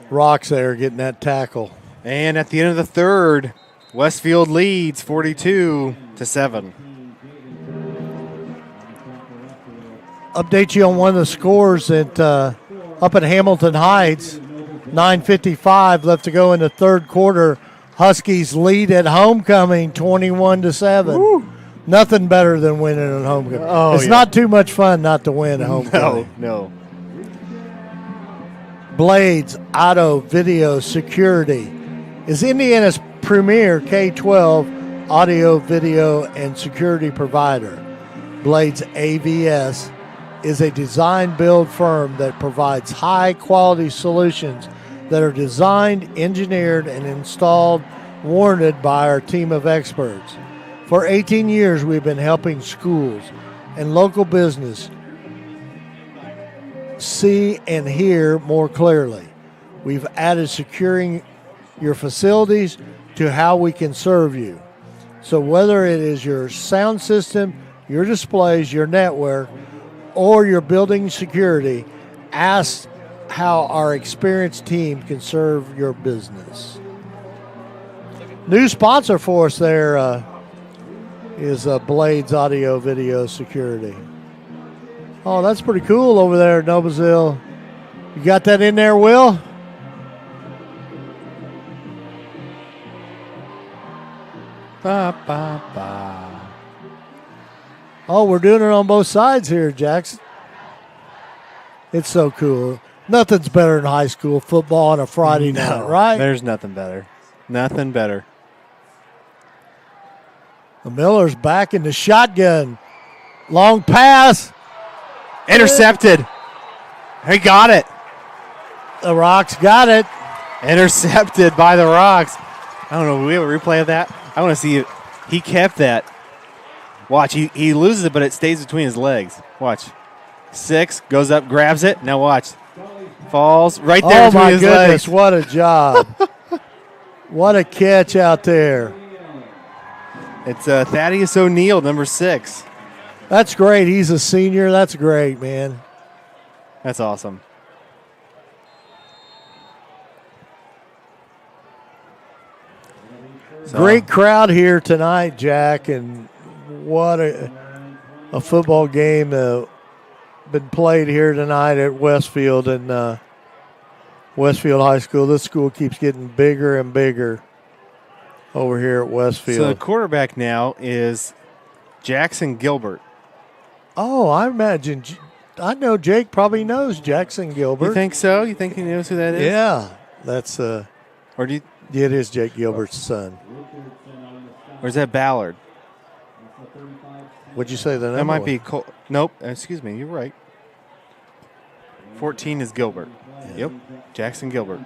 rocks there getting that tackle. And at the end of the third, Westfield leads 42-7. Update you on one of the scores at up at Hamilton Heights. 9:55 left to go in the third quarter. Huskies lead at homecoming 21-7. Woo. Nothing better than winning at homecoming. It's not too much fun not to win at homecoming. No. Blades Auto Video Security is Indiana's premier K-12 audio, video, and security provider. Blades AVS is a design-build firm that provides high-quality solutions that are designed, engineered, and installed, warranted by our team of experts. For 18 years, we've been helping schools and local business see and hear more clearly. We've added securing your facilities to how we can serve you. So whether it is your sound system, your displays, your network, or your building security, ask how our experienced team can serve your business. New sponsor for us there is Blades Audio Video Security. Oh, that's pretty cool over there at Noblesville. You got that in there, Will? Ba, ba, ba. Oh, we're doing it on both sides here, Jackson. It's so cool. Nothing's better than high school football on a Friday night, right? There's nothing better. Nothing better. The Miller's back in the shotgun. Long pass. Intercepted. He got it. The Rocks got it. Intercepted by the Rocks. I don't know. Will we have a replay of that? I want to see it. He kept that. Watch. He loses it, but it stays between his legs. Watch. 6 goes up, grabs it. Now watch. Falls right there between his legs. Oh, my goodness. What a job. What a catch out there. It's Thaddeus O'Neal, number 6. That's great. He's a senior. That's great, man. That's awesome. So, great crowd here tonight, Jack, and what a football game been played here tonight at Westfield and Westfield High School. This school keeps getting bigger and bigger. over here at Westfield. So the quarterback now is Jackson Gilbert. Oh, I imagine. I know Jake probably knows Jackson Gilbert. You think so? You think he knows who that is? Yeah, that's. Or do you? Yeah, it is Jake Gilbert's son. Or is that Ballard? What'd you say the number? That might be nope. Excuse me. You're right. 14 is Gilbert. Yep, Jackson Gilbert.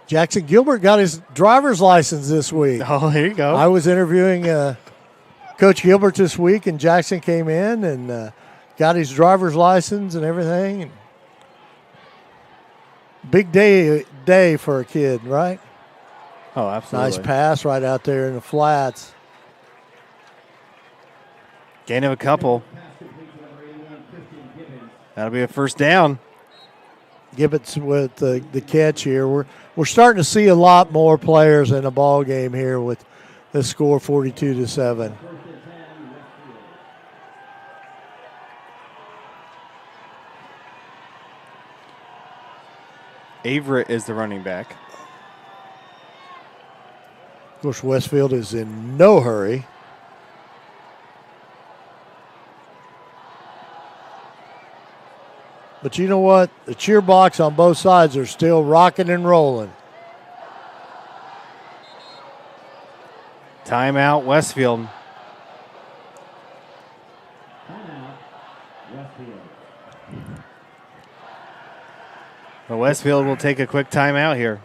Jackson Gilbert got his driver's license this week. Oh, there you go. I was interviewing Coach Gilbert this week, and Jackson came in and got his driver's license and everything. Big day for a kid, right? Oh, absolutely. Nice pass right out there in the flats. Gain of a couple. That'll be a first down. Gibbets with the catch here. We're starting to see a lot more players in the ball game here with the score 42-7. Averett is the running back. Of course, Westfield is in no hurry. But you know what? The cheer box on both sides are still rocking and rolling. Timeout, Westfield. Well, Westfield will take a quick timeout here.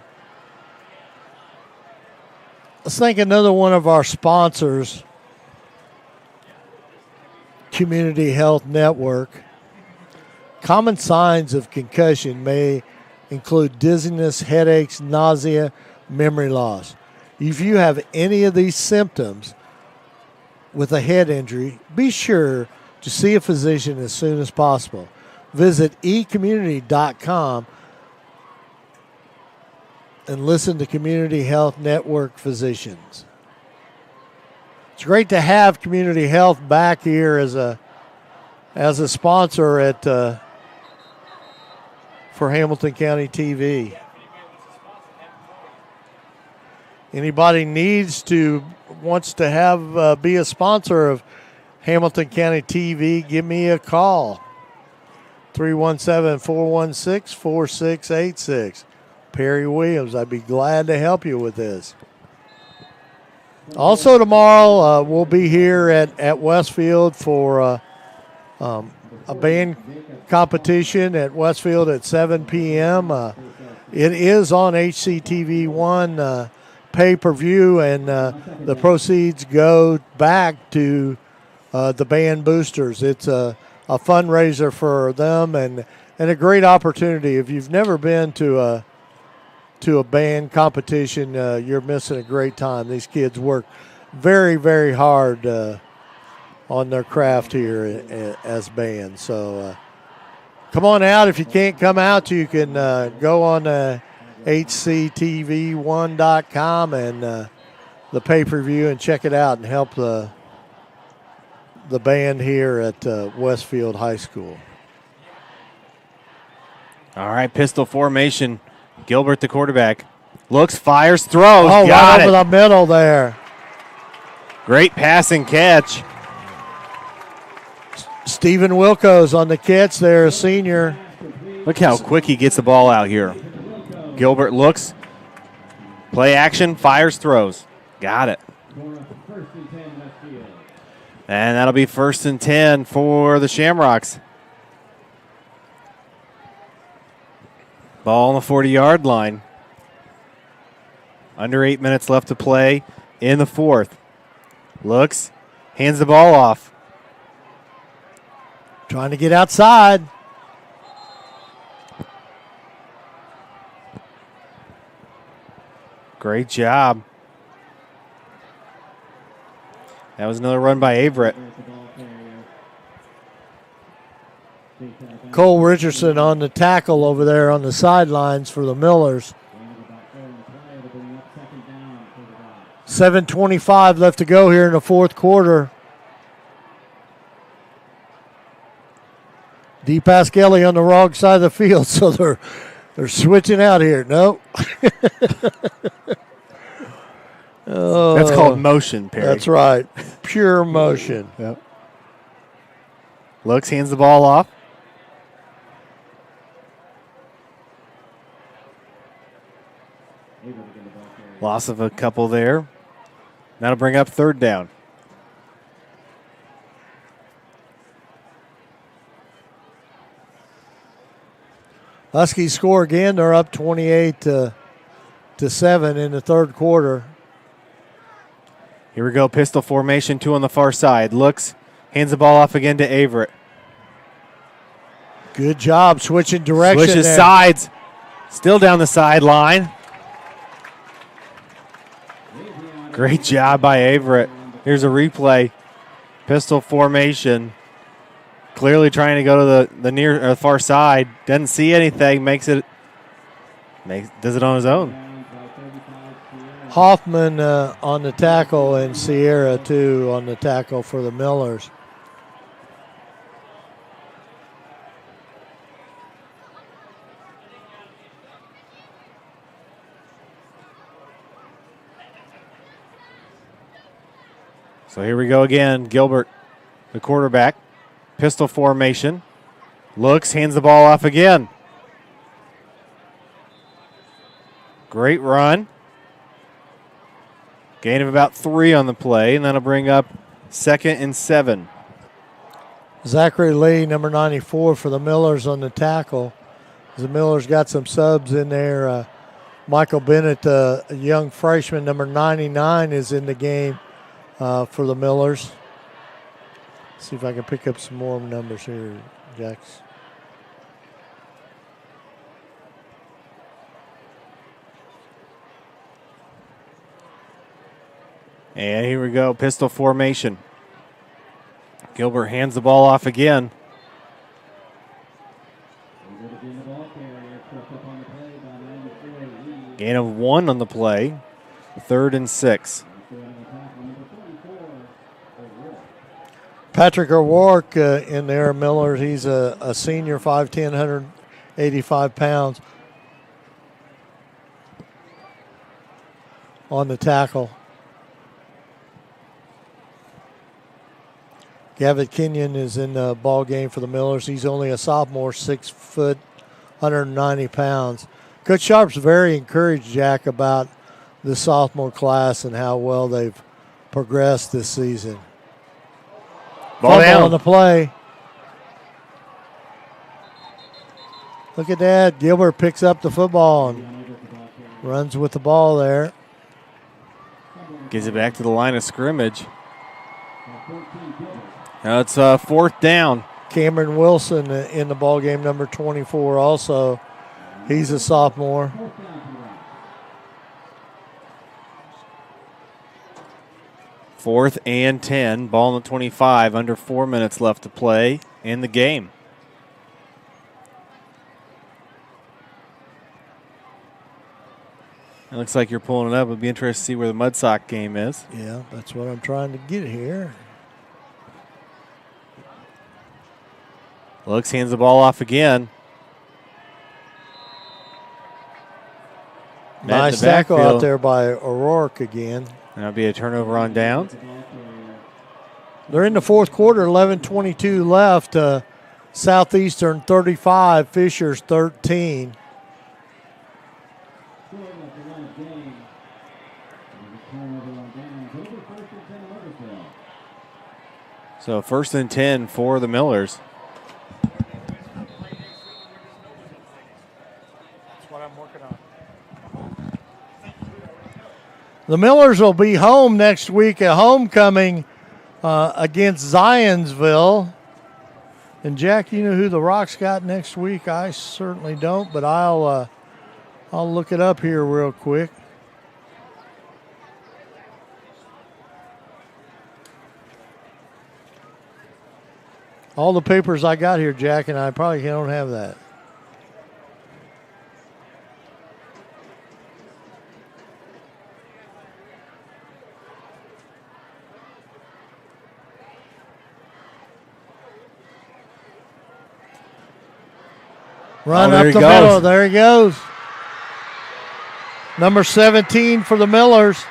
Let's thank another one of our sponsors, Community Health Network. Common signs of concussion may include dizziness, headaches, nausea, memory loss. If you have any of these symptoms with a head injury, be sure to see a physician as soon as possible. Visit ecommunity.com and listen to Community Health Network physicians. It's great to have Community Health back here as a sponsor at for Hamilton County TV. Anybody wants to have be a sponsor of Hamilton County TV, give me a call. 317-416-4686. Perry Williams, I'd be glad to help you with this. Also tomorrow, we'll be here at Westfield for a band competition at Westfield at 7 p.m. It is on HCTV 1 pay-per-view, and the proceeds go back to the band boosters. It's a fundraiser for them and a great opportunity. If you've never been to a band competition, you're missing a great time. These kids work very, very hard on their craft here as bands. So come on out. If you can't come out, you can go on HCTV1.com and the pay-per-view and check it out and help the band here at Westfield High School. All right, pistol formation. Gilbert, the quarterback, looks, fires, throws. Oh, got right it. over the middle there. Great passing catch. Stephen Wilco's on the catch there, a senior. Look how quick he gets the ball out here. Gilbert looks, play action, fires, throws. Got it. And that'll be 1st and 10 for the Shamrocks. Ball on the 40-yard line. Under 8 minutes left to play in the fourth. Looks, hands the ball off. Trying to get outside. Great job. That was another run by Averett. Cole Richardson on the tackle over there on the sidelines for the Millers. 7:25 left to go here in the fourth quarter. D. Pasquelli on the wrong side of the field, so they're They're switching out here. Nope. Oh, That's called motion, Perry. That's right. Pure motion. Yep. Looks, hands the ball off. Loss of a couple there. That'll bring up third down. Huskies score again. They're up 28-7 in the third quarter. Here we go, pistol formation, 2 on the far side. Looks, hands the ball off again to Averett. Good job switching direction. Switches there. sides. Still down the sideline. Great job by Averett. Here's a replay. Pistol formation. Clearly trying to go to the near or far side. Doesn't see anything. Does it on his own. Hoffman on the tackle and Sierra too on the tackle for the Millers. So here we go again. Gilbert, the quarterback. Pistol formation. Looks, hands the ball off again. Great run. Gain of about 3 on the play, and that'll bring up 2nd and 7. Zachary Lee, number 94 for the Millers on the tackle. The Millers got some subs in there. Michael Bennett, a young freshman, number 99, is in the game for the Millers. See if I can pick up some more numbers here, Jax. And here we go, pistol formation. Gilbert hands the ball off again. Gain of 1 on the play. 3rd and 6. Patrick O'Rourke in there, Miller. He's a senior, 5'10", 185 pounds on the tackle. Gavitt Kenyon is in the ball game for the Millers. He's only a sophomore, 6 foot, 190 pounds. Coach Sharp's very encouraged, Jack, about the sophomore class and how well they've progressed this season. Ball down on the play. Look at that. Gilbert picks up the football and runs with the ball there. Gives it back to the line of scrimmage. Now it's 4th down. Cameron Wilson in the ball game, number 24 also. He's a sophomore. Fourth and 10, ball on the 25, under 4 minutes left to play in the game. It looks like you're pulling it up. It'd be interesting to see where the Mudsock game is. Yeah, that's what I'm trying to get here. Looks, hands the ball off again. Nice tackle out there by O'Rourke again. That'll be a turnover on down. They're in the fourth quarter, 11:22 left. Southeastern 35, Fishers 13. So 1st and 10 for the Millers. That's what I'm working on. The Millers will be home next week at homecoming against Zionsville. And Jack, you know who the Rocks got next week? I certainly don't, but I'll look it up here real quick. All the papers I got here, Jack, and I probably don't have that. Run up the middle. There he goes. Number 17 for the Millers.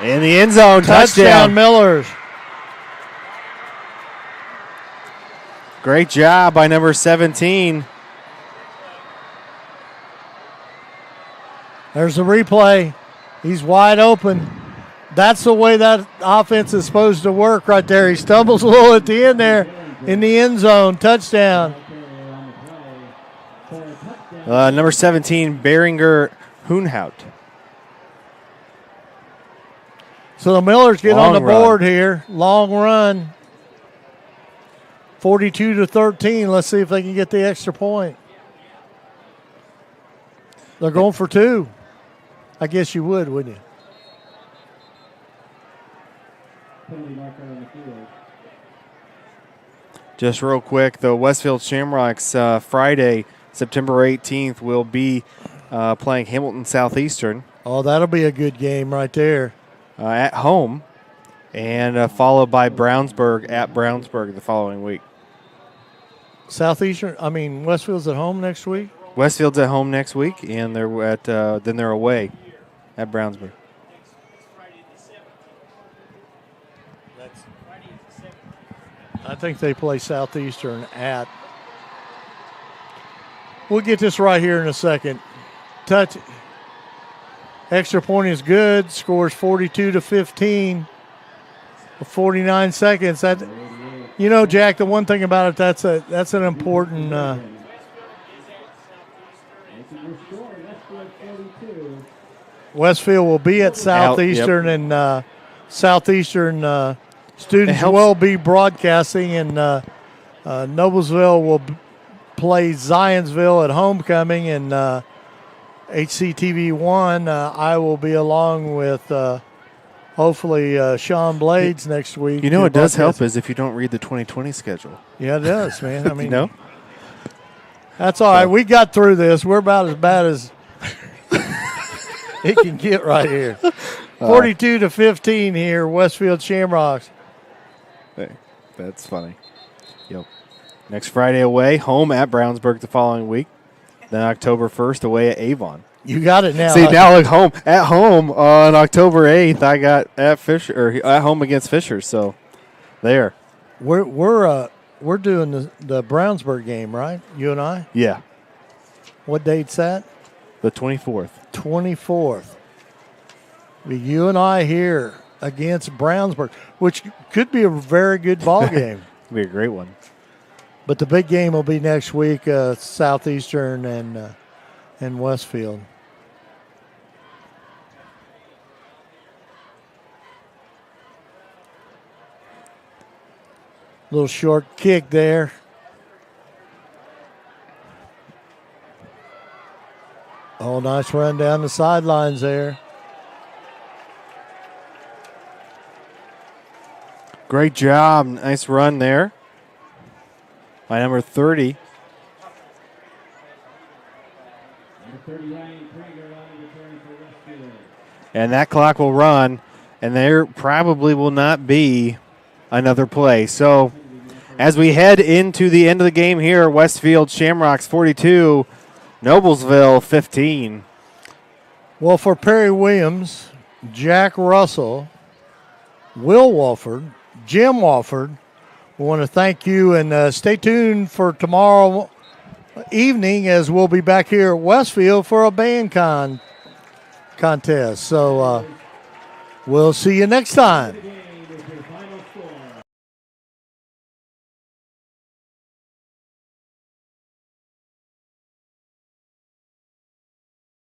In the end zone. Touchdown Millers. Great job by number 17. There's the replay. He's wide open. That's the way that offense is supposed to work right there. He stumbles a little at the end there in the end zone. Touchdown. Number 17, Beringer Hoonhout. So the Millers get on the board here. Long run. 42-13. Let's see if they can get the extra point. They're going for 2. I guess you would, wouldn't you? Just real quick, the Westfield Shamrocks Friday, September 18th, will be playing Hamilton Southeastern. Oh, that'll be a good game right there. At home, and followed by Brownsburg at Brownsburg the following week. Westfield's at home next week? Westfield's at home next week, and they're at then they're away at Brownsburg. I think they play Southeastern at. We'll get this right here in a second. Extra point is good. Scores 42-15. 49 seconds. That, Jack. The one thing about it, that's an important. Westfield will be at Southeastern, and Southeastern students will be broadcasting, and Noblesville will play Zionsville at homecoming, and HCTV 1. I will be along with hopefully Sean Blades next week. It does help is if you don't read the 2020 schedule. Yeah, it does, man. That's all right. We got through this. We're about as bad as it can get right here. 42-15 here, Westfield Shamrocks. Hey, that's funny. Yep. Next Friday away, home at Brownsburg the following week. Then October 1st away at Avon. You got it now. See, now look, at home on October 8th, I got at home against Fisher. So there. We're doing the Brownsburg game, right? You and I? Yeah. What date's that? The 24th. 24th. You and I here against Brownsburg, which could be a very good ball game. It'll be a great one. But the big game will be next week, Southeastern and Westfield. Little short kick there. Oh, nice run down the sidelines there. Great job. Nice run there by number 30. And that clock will run, and there probably will not be another play. So as we head into the end of the game here, Westfield Shamrocks 42, Noblesville 15. Well, for Perry Williams, Jack Russell, Will Walford, Jim Walford, we want to thank you, and stay tuned for tomorrow evening as we'll be back here at Westfield for a band contest. So we'll see you next time.